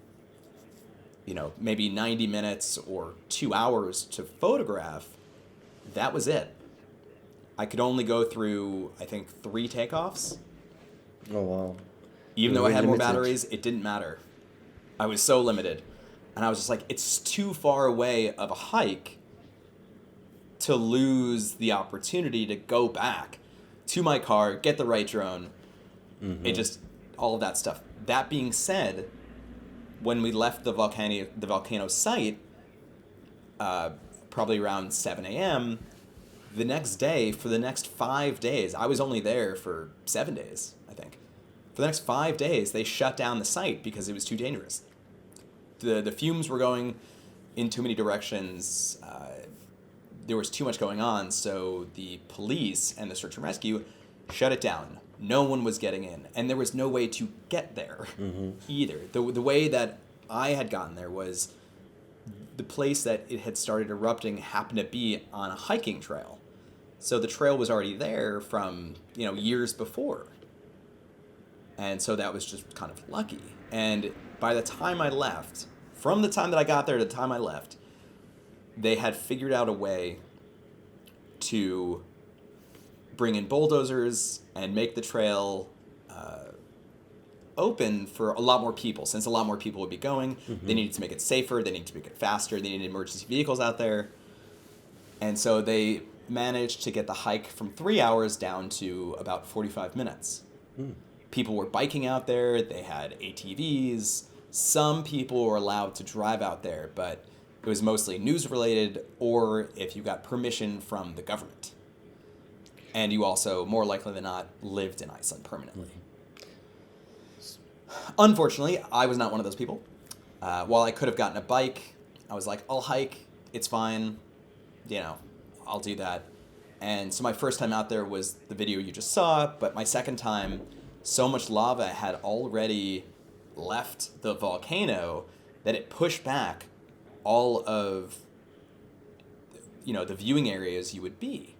A: maybe 90 minutes or 2 hours to photograph, that was it. I could only go through, I think, 3 takeoffs.
B: Oh, wow.
A: Even though I had more batteries, it didn't matter. I was so limited. And I was just like, it's too far away of a hike to lose the opportunity to go back to my car, get the right drone. All of that stuff. That being said, when we left the volcano site, probably around 7 a.m., the next day, for the next 5 days, I was only there for 7 days, I think. For the next 5 days, they shut down the site because it was too dangerous. The fumes were going in too many directions. There was too much going on, so the police and the search and rescue shut it down. No one was getting in, and there was no way to get there either. The way that I had gotten there was the place that it had started erupting happened to be on a hiking trail. So the trail was already there from, years before. And so that was just kind of lucky. And by the time I left, from the time that I got there to the time I left, they had figured out a way to bring in bulldozers and make the trail open for a lot more people. Since a lot more people would be going, they needed to make it safer, they needed to make it faster, they needed emergency vehicles out there. And so they managed to get the hike from 3 hours down to about 45 minutes. People were biking out there, they had ATVs, some people were allowed to drive out there, but it was mostly news related or if you got permission from the government. And you also, more likely than not, lived in Iceland permanently. Unfortunately, I was not one of those people. While I could have gotten a bike, I was like, I'll hike, it's fine, I'll do that. And so my first time out there was the video you just saw, but my second time, so much lava had already left the volcano that it pushed back all of, the viewing areas you would be.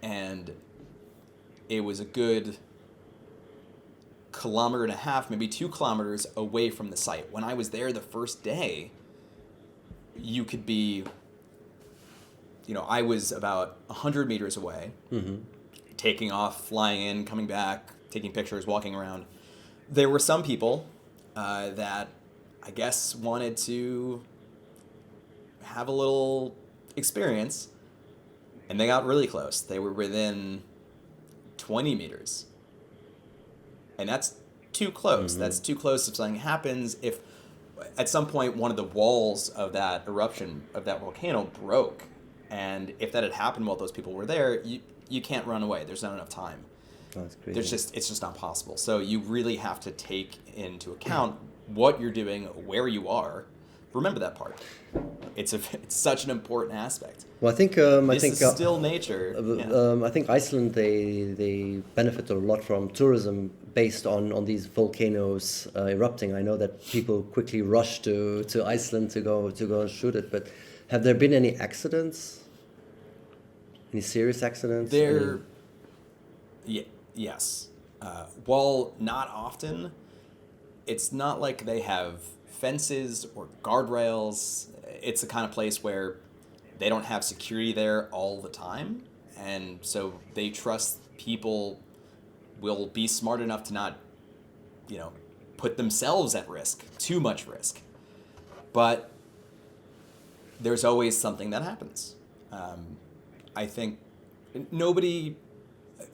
A: And it was a good 1.5 kilometers, maybe 2 kilometers away from the site. When I was there the first day, you could be, I was about 100 meters away, taking off, flying in, coming back, taking pictures, walking around. There were some people that I guess wanted to have a little experience, and they got really close. They were within 20 meters. And that's too close. That's too close if something happens. If at some point one of the walls of that eruption, of that volcano, broke, and if that had happened while those people were there, you can't run away. There's not enough time.
B: Oh, that's crazy.
A: It's just not possible. So you really have to take into account what you're doing, where you are. Remember that part. It's such an important aspect.
B: Well, I think
A: this is still nature.
B: I think Iceland they benefit a lot from tourism based on these volcanoes erupting. I know that people quickly rush to Iceland to go and shoot it. But have there been any accidents? Any serious accidents?
A: Yes. While not often, it's not like they have fences or guardrails. It's the kind of place where they don't have security there all the time, and so they trust people will be smart enough to not, put themselves at risk, too much risk. But there's always something that happens. I think nobody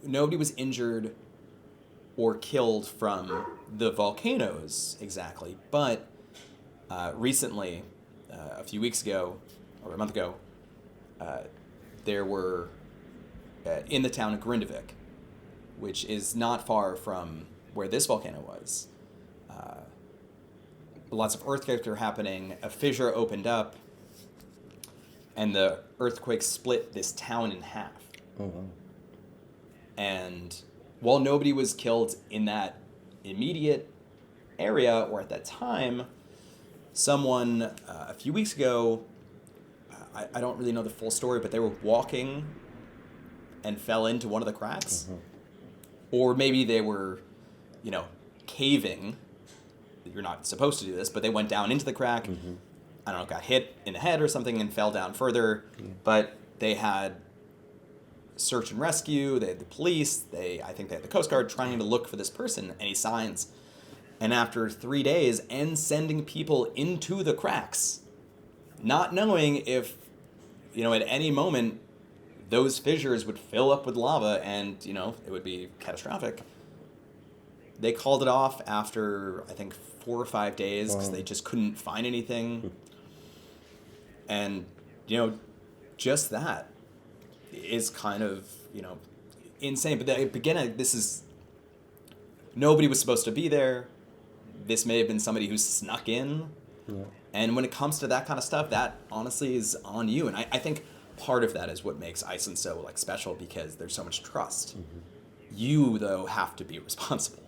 A: was injured or killed from the volcanoes exactly, but recently, a few weeks ago, or a month ago, there were, in the town of Greenland, which is not far from where this volcano was, lots of earthquakes are happening, a fissure opened up, and the earthquake split this town in half.
B: Oh, wow.
A: And while nobody was killed in that immediate area or at that time, someone a few weeks ago I don't really know the full story, but they were walking and fell into one of the cracks. Or maybe they were, caving. You're not supposed to do this, but they went down into the crack. I don't know, got hit in the head or something and fell down further. But they had search and rescue, they had the police, I think they had the Coast Guard trying to look for this person, any signs. And after 3 days, and sending people into the cracks, not knowing if, at any moment, those fissures would fill up with lava and, it would be catastrophic. They called it off after, I think, 4 or 5 days because they just couldn't find anything. And, just that is kind of, insane. But again, nobody was supposed to be there. This may have been somebody who snuck in. Yeah. And when it comes to that kind of stuff, that honestly is on you. And I think part of that is what makes Iceland so special, because there's so much trust. You, though, have to be responsible.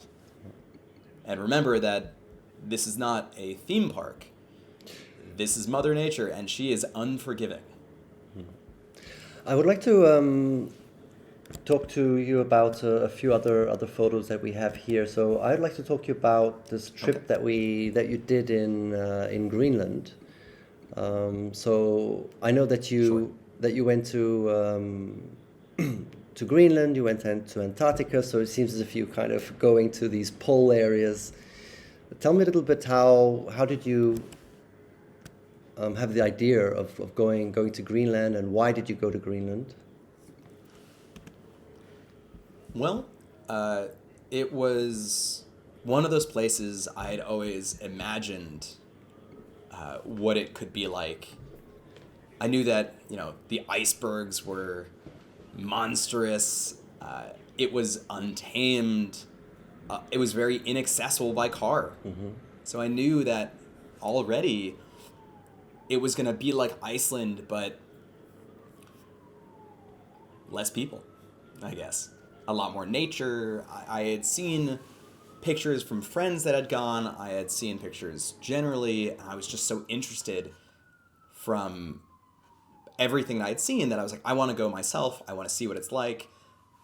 A: And remember that this is not a theme park. This is Mother Nature, and she is unforgiving.
B: I would like to talk to you about a few other photos that we have here. So I'd like to talk to you about this trip that you did in Greenland. So I know that you went to to Greenland. You went to Antarctica. So it seems as if you kind of going to these pole areas. Tell me a little bit how did you have the idea of going to Greenland, and why did you go to Greenland?
A: Well, it was one of those places I'd always imagined what it could be like. I knew that, the icebergs were monstrous. It was untamed. It was very inaccessible by car. So I knew that already it was going to be like Iceland, but less people, I guess. A lot more nature. I had seen pictures from friends that had gone. I had seen pictures generally. I was just so interested from everything I had seen that I was like, I want to go myself. I want to see what it's like.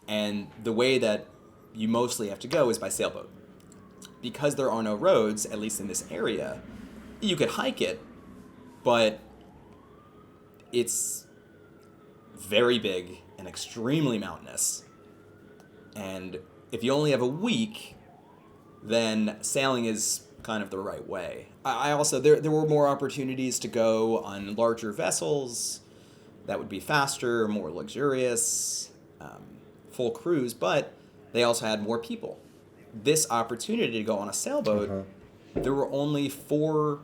A: And the way that you mostly have to go is by sailboat. Because there are no roads, at least in this area, you could hike it, but it's very big and extremely mountainous. And if you only have a week, then sailing is kind of the right way. I also, there were more opportunities to go on larger vessels that would be faster, more luxurious, full cruise, but they also had more people. This opportunity to go on a sailboat, there were only four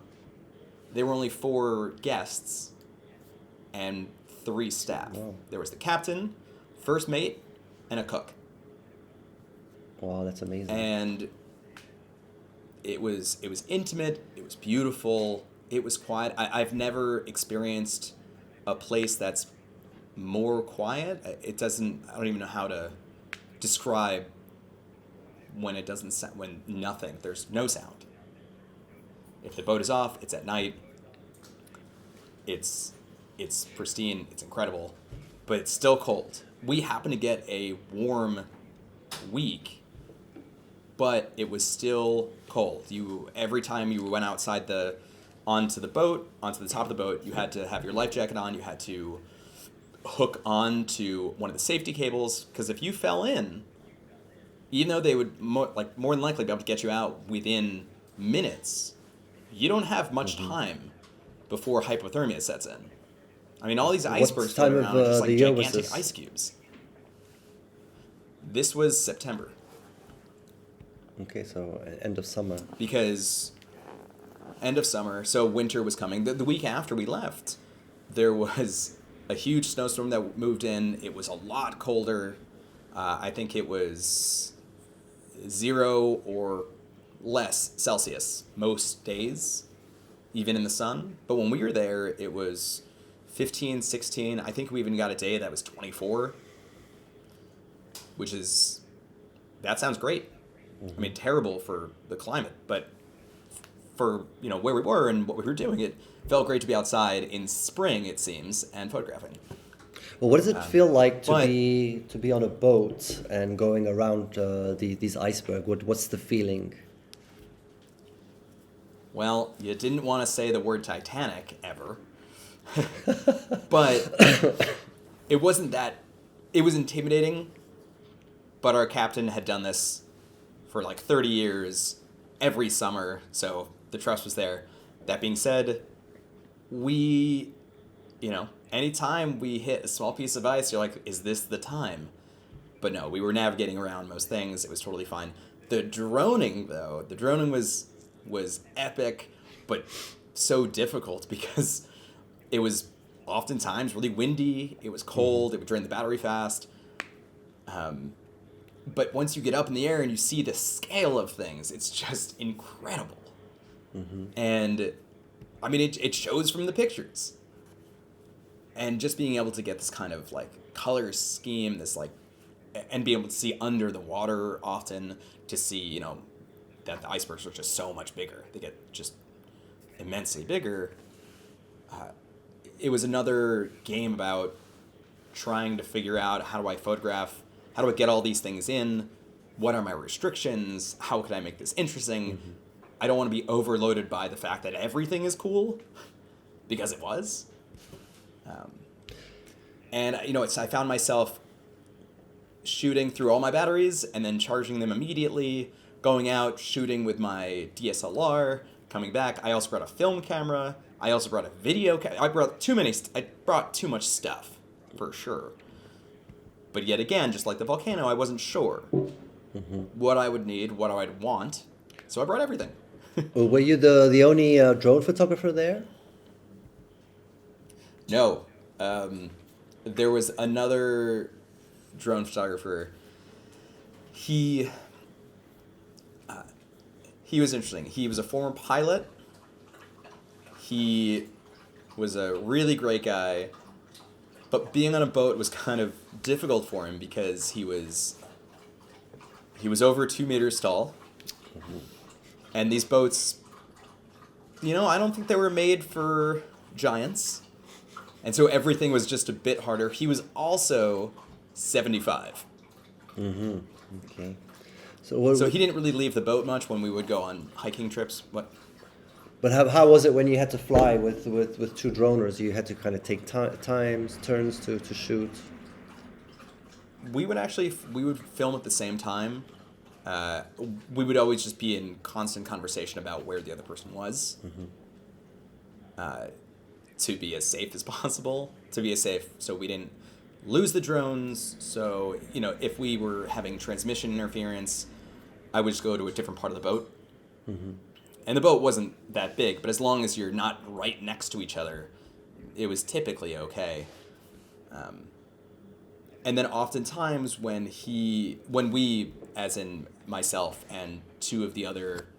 A: guests and 3 staff. Wow. There was the captain, first mate, and a cook.
B: Wow, that's amazing.
A: And it was intimate, it was beautiful, it was quiet. I've never experienced a place that's more quiet. I don't even know how to describe when it doesn't when nothing, there's no sound. If the boat is off, it's at night. It's pristine, it's incredible, but it's still cold. We happened to get a warm week, but it was still cold. Every time you went outside onto the top of the boat, you had to have your life jacket on. You had to hook on to one of the safety cables, because if you fell in, even though they would more than likely be able to get you out within minutes, you don't have much time before hypothermia sets in. I mean, all these icebergs floating around are just like gigantic ice cubes. This was September.
B: Okay, so end of summer.
A: Because end of summer, so winter was coming. The week after we left, there was a huge snowstorm that moved in. It was a lot colder. I think it was 0 or less Celsius most days, even in the sun. But when we were there, it was 15, 16. I think we even got a day that was 24, that sounds great. I mean, terrible for the climate, but for where we were and what we were doing, it felt great to be outside in spring, it seems, and photographing.
B: Well, what does it feel like to be on a boat and going around these icebergs? What's the feeling?
A: Well, you didn't want to say the word Titanic ever, but it wasn't that. It was intimidating, but our captain had done this for like 30 years every summer, so the trust was there. That being said, we, anytime we hit a small piece of ice, you're like, is this the time? But no, we were navigating around most things. It was totally fine. The droning was epic, but so difficult because it was oftentimes really windy. It was cold. It would drain the battery fast. But once you get up in the air and you see the scale of things, it's just incredible. Mm-hmm. And I mean, it shows from the pictures. And just being able to get this kind of like color scheme, and be able to see under the water often, to see, that the icebergs are just so much bigger. They get just immensely bigger. It was another game about trying to figure out, how do I photograph? How do I get all these things in? What are my restrictions? How can I make this interesting? Mm-hmm. I don't want to be overloaded by the fact that everything is cool, because it was. And I found myself shooting through all my batteries and then charging them immediately, going out, shooting with my DSLR, coming back. I also brought a film camera. I also brought a video camera. I brought too much stuff, for sure. But yet again, just like the volcano, I wasn't sure what I would need, what I'd want. So I brought everything.
B: Well, were you the only drone photographer there?
A: No. There was another drone photographer. He was interesting. He was a former pilot. He was a really great guy, but being on a boat was kind of difficult for him because he was over 2 meters tall. And these boats, I don't think they were made for giants. And so everything was just a bit harder. He was also 75.
B: Mm-hmm. Okay. So
A: he didn't really leave the boat much when we would go on hiking trips. What?
B: But how was it when you had to fly with two droners? You had to kind of take turns to shoot.
A: We would film at the same time. We would always just be in constant conversation about where the other person was. To be as safe as possible. So we didn't lose the drones. So, if we were having transmission interference, I would just go to a different part of the boat. Mm-hmm. And the boat wasn't that big, but as long as you're not right next to each other, it was typically okay. And then oftentimes when we, as in myself and two of the other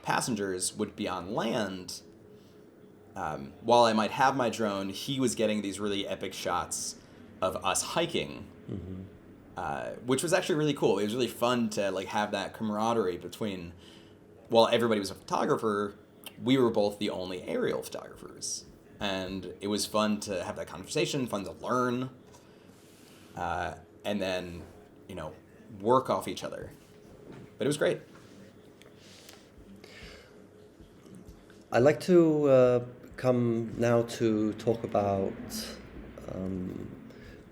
A: passengers, would be on land, while I might have my drone, he was getting these really epic shots of us hiking, which was actually really cool. It was really fun to have that camaraderie between. While everybody was a photographer, we were both the only aerial photographers, and it was fun to have that conversation, fun to learn, and then work off each other. But it was great.
B: I'd like to come now to talk about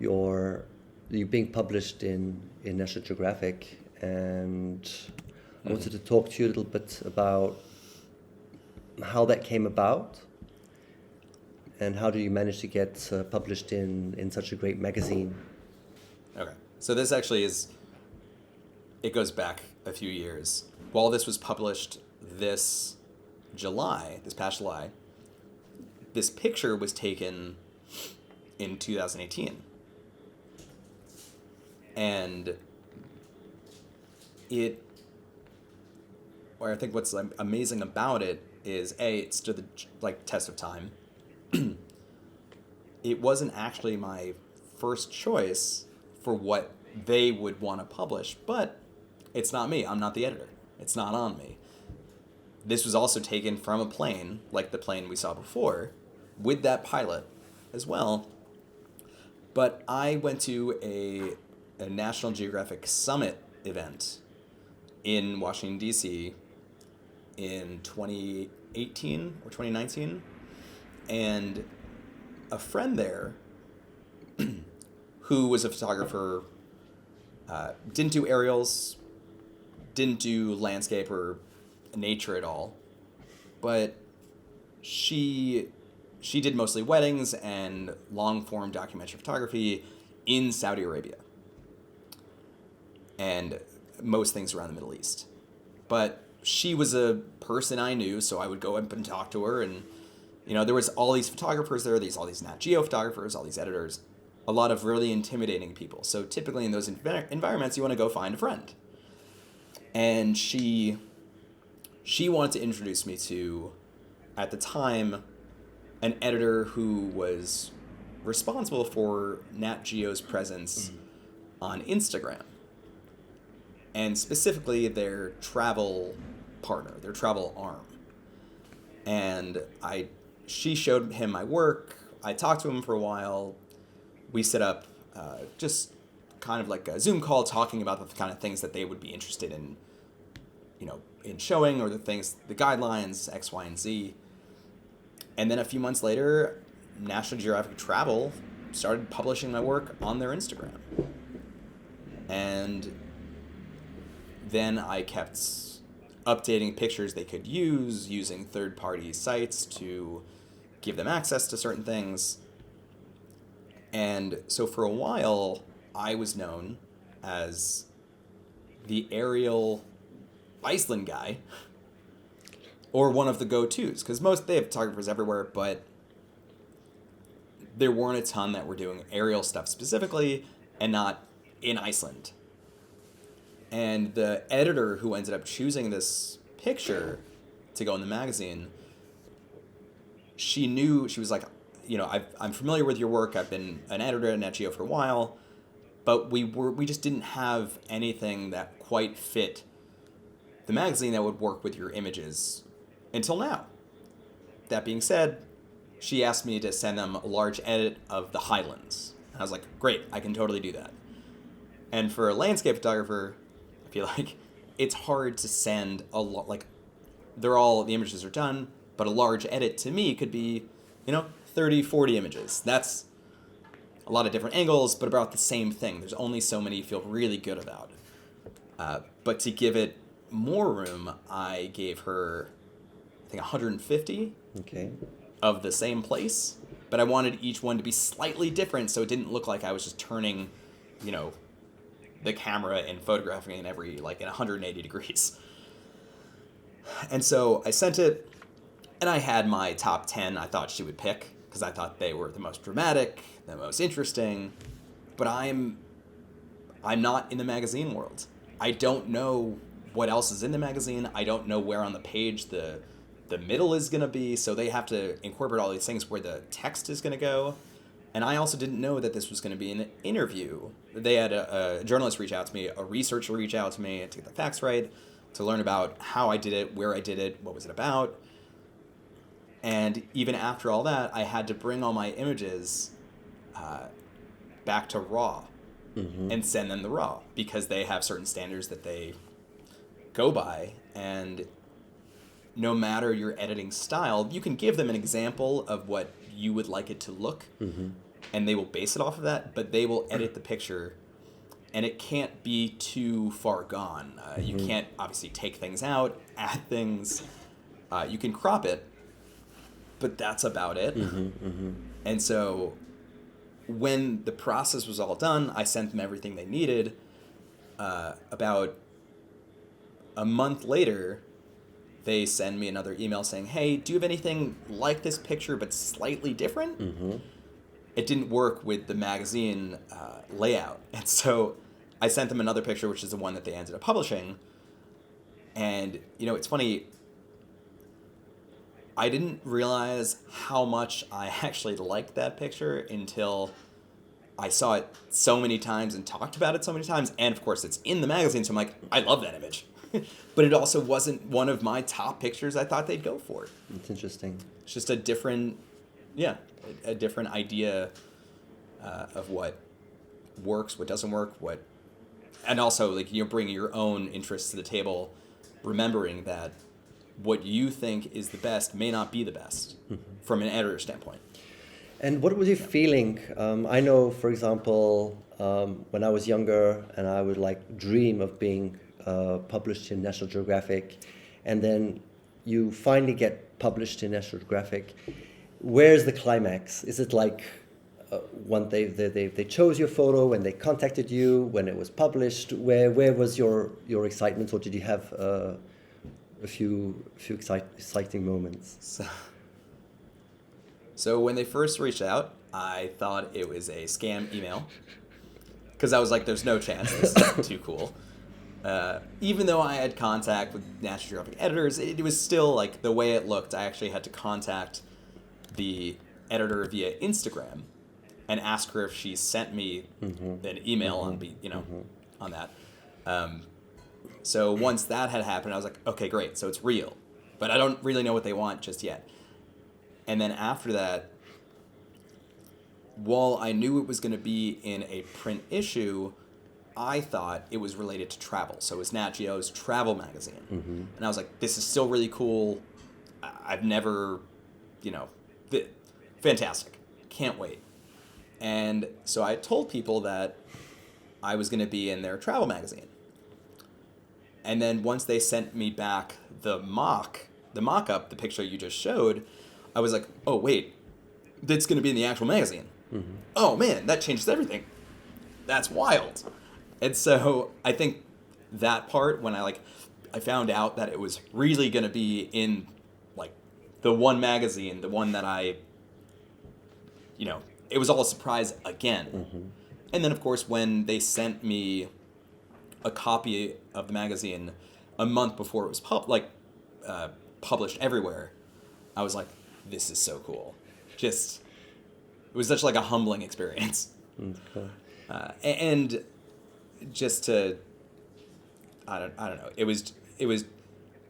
B: you being published in National Geographic, and I wanted to talk to you a little bit about how that came about, and how do you manage to get published in such a great magazine?
A: Okay, so this actually it goes back a few years. While this was published this past July, this picture was taken in 2018. And I think what's amazing about it is, it stood the test of time. It wasn't actually my first choice for what they would want to publish, but it's not me. I'm not the editor. It's not on me. this was also taken from a plane, like the plane we saw before, with that pilot as well. But I went to a National Geographic Summit event in Washington, D.C. in 2018 or 2019. And a friend there who was a photographer, didn't do aerials, didn't do landscape or nature at all, but she did mostly weddings and long-form documentary photography in Saudi Arabia and most things around the Middle East. But she was a person I knew, so I would go up and talk to her, and there was all these photographers there, all these Nat Geo photographers, all these editors, a lot of really intimidating people. So typically in those environments, you want to go find a friend. And she wanted to introduce me to, at the time, an editor who was responsible for Nat Geo's presence on Instagram. And specifically their travel partner, their travel arm. And she showed him my work. I talked to him for a while. We set up just kind of like a Zoom call talking about the kind of things that they would be interested in, in showing, or the guidelines, X, Y, and Z. And then a few months later, National Geographic Travel started publishing my work on their Instagram. And then I kept updating pictures they could use, using third-party sites to give them access to certain things. And so for a while, I was known as the aerial Iceland guy, or one of the go-tos, because they have photographers everywhere, but there weren't a ton that were doing aerial stuff specifically, and not in Iceland. And the editor who ended up choosing this picture to go in the magazine, she was like, I'm familiar with your work. I've been an editor at Nat Geo for a while, but we just didn't have anything that quite fit the magazine that would work with your images until now. That being said, she asked me to send them a large edit of the Highlands. And I was like, great, I can totally do that. And for a landscape photographer, I feel like it's hard to send a lot, the images are done, but a large edit to me could be, 30, 40 images. That's a lot of different angles, but about the same thing. There's only so many you feel really good about. But to give it more room, I gave her, I think, 150 of the same place, but I wanted each one to be slightly different so it didn't look like I was just turning, the camera and photographing in in 180 degrees. And so I sent it, and I had my top 10 I thought she would pick, because I thought they were the most dramatic, the most interesting, but I'm not in the magazine world. I don't know what else is in the magazine. I don't know where on the page the middle is going to be, so they have to incorporate all these things where the text is going to go. And I also didn't know that this was going to be an interview. They had a journalist reach out to me, a researcher reach out to me to get the facts right, to learn about how I did it, where I did it, what was it about. And even after all that, I had to bring all my images back to RAW and send them the RAW, because they have certain standards that they go by. And no matter your editing style, you can give them an example of what you would like it to look, and they will base it off of that, but they will edit the picture, and it can't be too far gone. You can't obviously take things out, add things. You can crop it, but that's about it. And so when the process was all done, I sent them everything they needed. About a month later, they send me another email saying, hey, do you have anything like this picture but slightly different? It didn't work with the magazine layout. And so I sent them another picture, which is the one that they ended up publishing. And, it's funny, I didn't realize how much I actually liked that picture until I saw it so many times and talked about it so many times. And, of course, it's in the magazine, so I'm like, I love that image. but it also wasn't one of my top pictures I thought they'd go for.
B: It's interesting.
A: It's just a different idea of what works, what doesn't work, and also like you're bringing your own interests to the table, remembering that what you think is the best may not be the best from an editor standpoint.
B: And what was your feeling? I know, for example, when I was younger and I would like dream of being published in National Geographic, and then you finally get published in National Geographic. Where's the climax? Is it like when they chose your photo, when they contacted you, when it was published? Where was your excitement, or did you have a few exciting moments?
A: So when they first reached out, I thought it was a scam email because I was like, "There's no chance this is too cool." Even though I had contact with National Geographic editors, it was still like the way it looked. I actually had to contact the editor via Instagram and ask her if she sent me an email on that. So once that had happened, I was like, okay, great. So it's real, but I don't really know what they want just yet. And then after that, while I knew it was going to be in a print issue, I thought it was related to travel. So it was Nat Geo's travel magazine. And I was like, this is still really cool. I've never, fantastic. Can't wait. And so I told people that I was going to be in their travel magazine. And then once they sent me back the mock-up, the picture you just showed, I was like, oh, wait, that's going to be in the actual magazine. Oh, man, that changes everything. That's wild. And so I think that part, when I found out that it was really going to be in, like, the one magazine, the one that I, it was all a surprise again. And then, of course, when they sent me a copy of the magazine a month before it was published everywhere, I was like, this is so cool. It was such like a humbling experience.
B: Cool.
A: And just to, I don't know.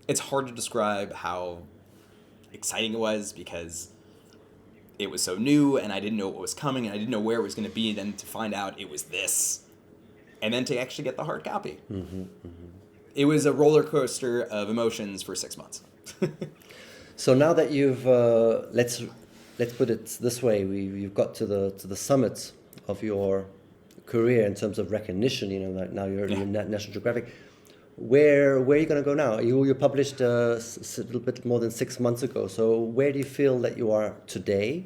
A: It's hard to describe how exciting it was because it was so new and I didn't know what was coming and I didn't know where it was going to be. Then to find out it was this, and then to actually get the hard copy. It was a roller coaster of emotions for 6 months.
B: So now that you've let's put it this way, you've got to the summit of your career in terms of recognition. Like now you're in National Geographic. Where are you going to go now? You published a little bit more than 6 months ago. So where do you feel that you are today,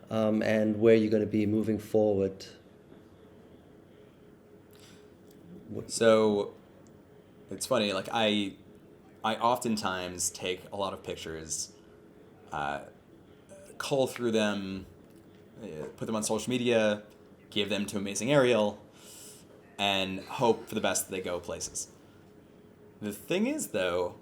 B: and where you're going to be moving forward?
A: So it's funny. Like I oftentimes take a lot of pictures, cull through them, put them on social media, give them to Amazing Ariel, and hope for the best that they go places. The thing is, though,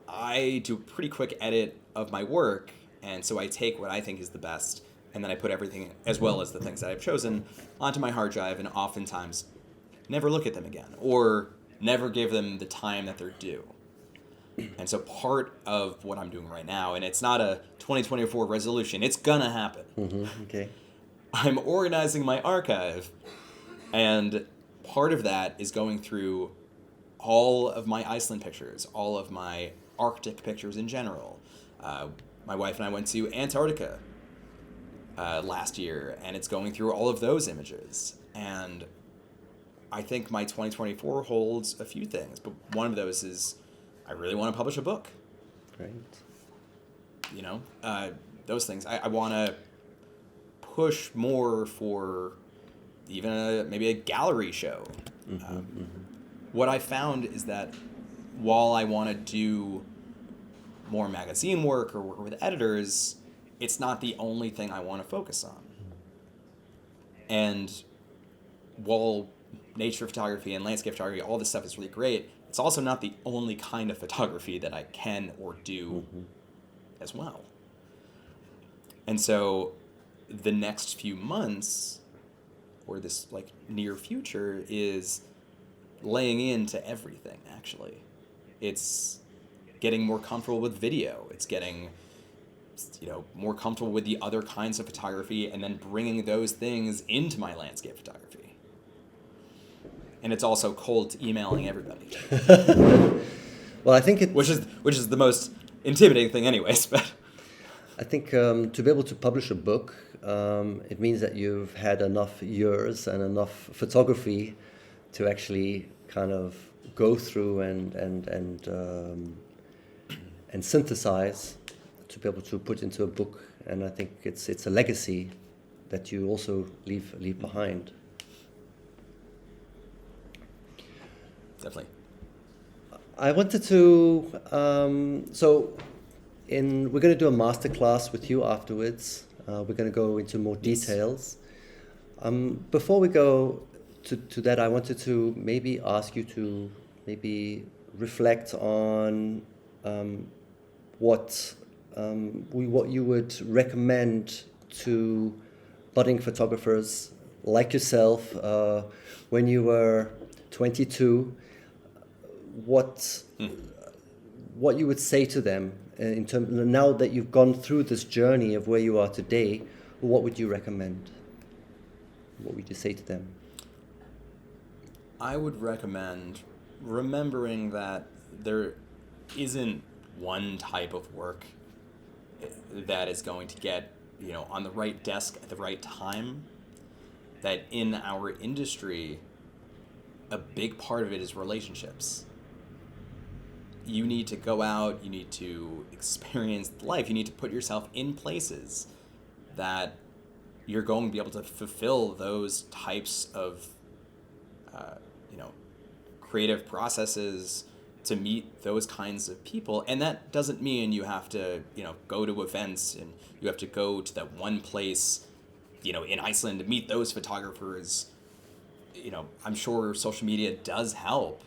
A: I do a pretty quick edit of my work, and so I take what I think is the best, and then I put everything, as well as the things that I've chosen, onto my hard drive, and oftentimes never look at them again, or never give them the time that they're due. And so part of what I'm doing right now, and it's not a 2024 resolution, it's gonna happen.
B: Okay.
A: I'm organizing my archive, and part of that is going through all of my Iceland pictures, all of my Arctic pictures in general. My wife and I went to Antarctica last year, and it's going through all of those images. And I think my 2024 holds a few things, but one of those is I really want to publish a book.
B: Great.
A: Those things. I want to push more for even maybe a gallery show. What I found is that while I want to do more magazine work or work with editors, it's not the only thing I want to focus on. And while nature photography and landscape photography, all this stuff is really great, it's also not the only kind of photography that I can or do as well. And so the next few months, or this near future, is laying into everything, actually. It's getting more comfortable with video. It's getting, more comfortable with the other kinds of photography, and then bringing those things into my landscape photography. And it's also cold emailing everybody.
B: Well, I think
A: which is the most intimidating thing, anyways. But
B: I think to be able to publish a book, it means that you've had enough years and enough photography to actually kind of go through and synthesize to be able to put into a book. And I think it's a legacy that you also leave behind.
A: Definitely.
B: I wanted to, we're going to do a masterclass with you afterwards. We're going to go into more details. Before we go to that, I wanted to maybe ask you to maybe reflect on what you would recommend to budding photographers like yourself when you were 22. What you would say to them in terms, now that you've gone through this journey of where you are today, what would you recommend? What would you say to them?
A: I would recommend remembering that there isn't one type of work that is going to get, on the right desk at the right time. That in our industry, a big part of it is relationships. You need to go out, you need to experience life, you need to put yourself in places that you're going to be able to fulfill those types of creative processes, to meet those kinds of people. And that doesn't mean you have to go to events and you have to go to that one place in Iceland to meet those photographers. I'm sure social media does help.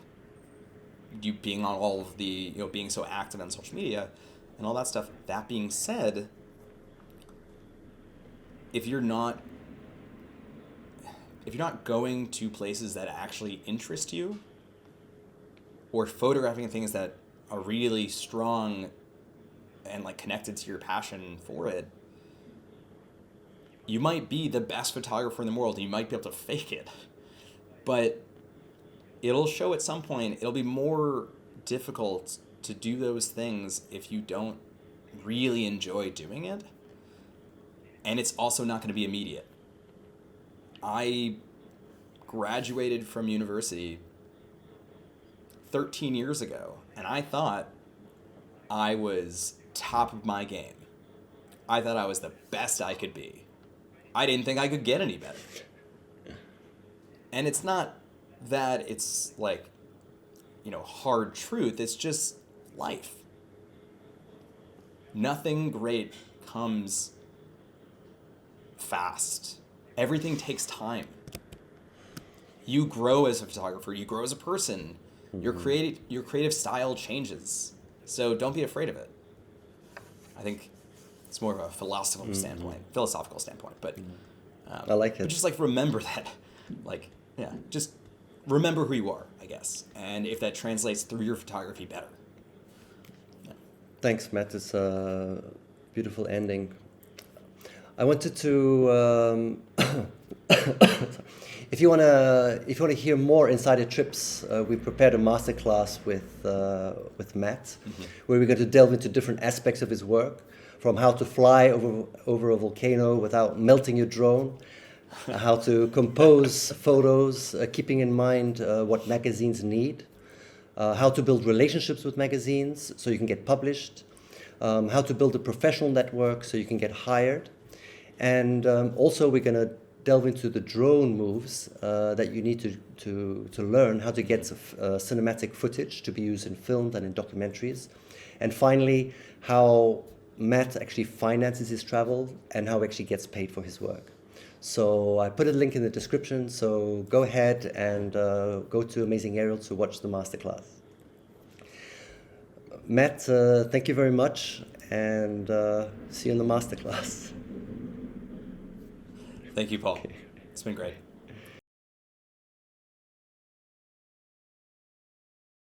A: You being on all of the, being so active on social media and all that stuff. That being said, if you're not going to places that actually interest you, or photographing things that are really strong and connected to your passion for it, you might be the best photographer in the world and you might be able to fake it. But it'll show at some point. It'll be more difficult to do those things if you don't really enjoy doing it. And it's also not going to be immediate. I graduated from university 13 years ago, and I thought I was top of my game. I thought I was the best I could be. I didn't think I could get any better. And it's not that it's hard truth, it's just life. Nothing great comes fast. Everything takes time. You grow as a photographer, you grow as a person. Your creative style changes. So don't be afraid of it. I think it's more of a philosophical standpoint, but
B: I like it.
A: But just remember that, just remember who you are, I guess, and if that translates through your photography, better. Yeah.
B: Thanks, Matt. It's a beautiful ending. I wanted to. If you wanna hear more insider trips, we prepared a masterclass with Matt, where we're going to delve into different aspects of his work, from how to fly over a volcano without melting your drone, how to compose photos, keeping in mind what magazines need, how to build relationships with magazines so you can get published, how to build a professional network so you can get hired, and also we're going to delve into the drone moves that you need to learn how to get cinematic footage to be used in films and in documentaries. And finally, how Matt actually finances his travel and how he actually gets paid for his work. So I put a link in the description, so go ahead and go to Amazing Aerial to watch the masterclass. Matt, thank you very much, and see you in the masterclass.
A: Thank you, Paul. It's been great.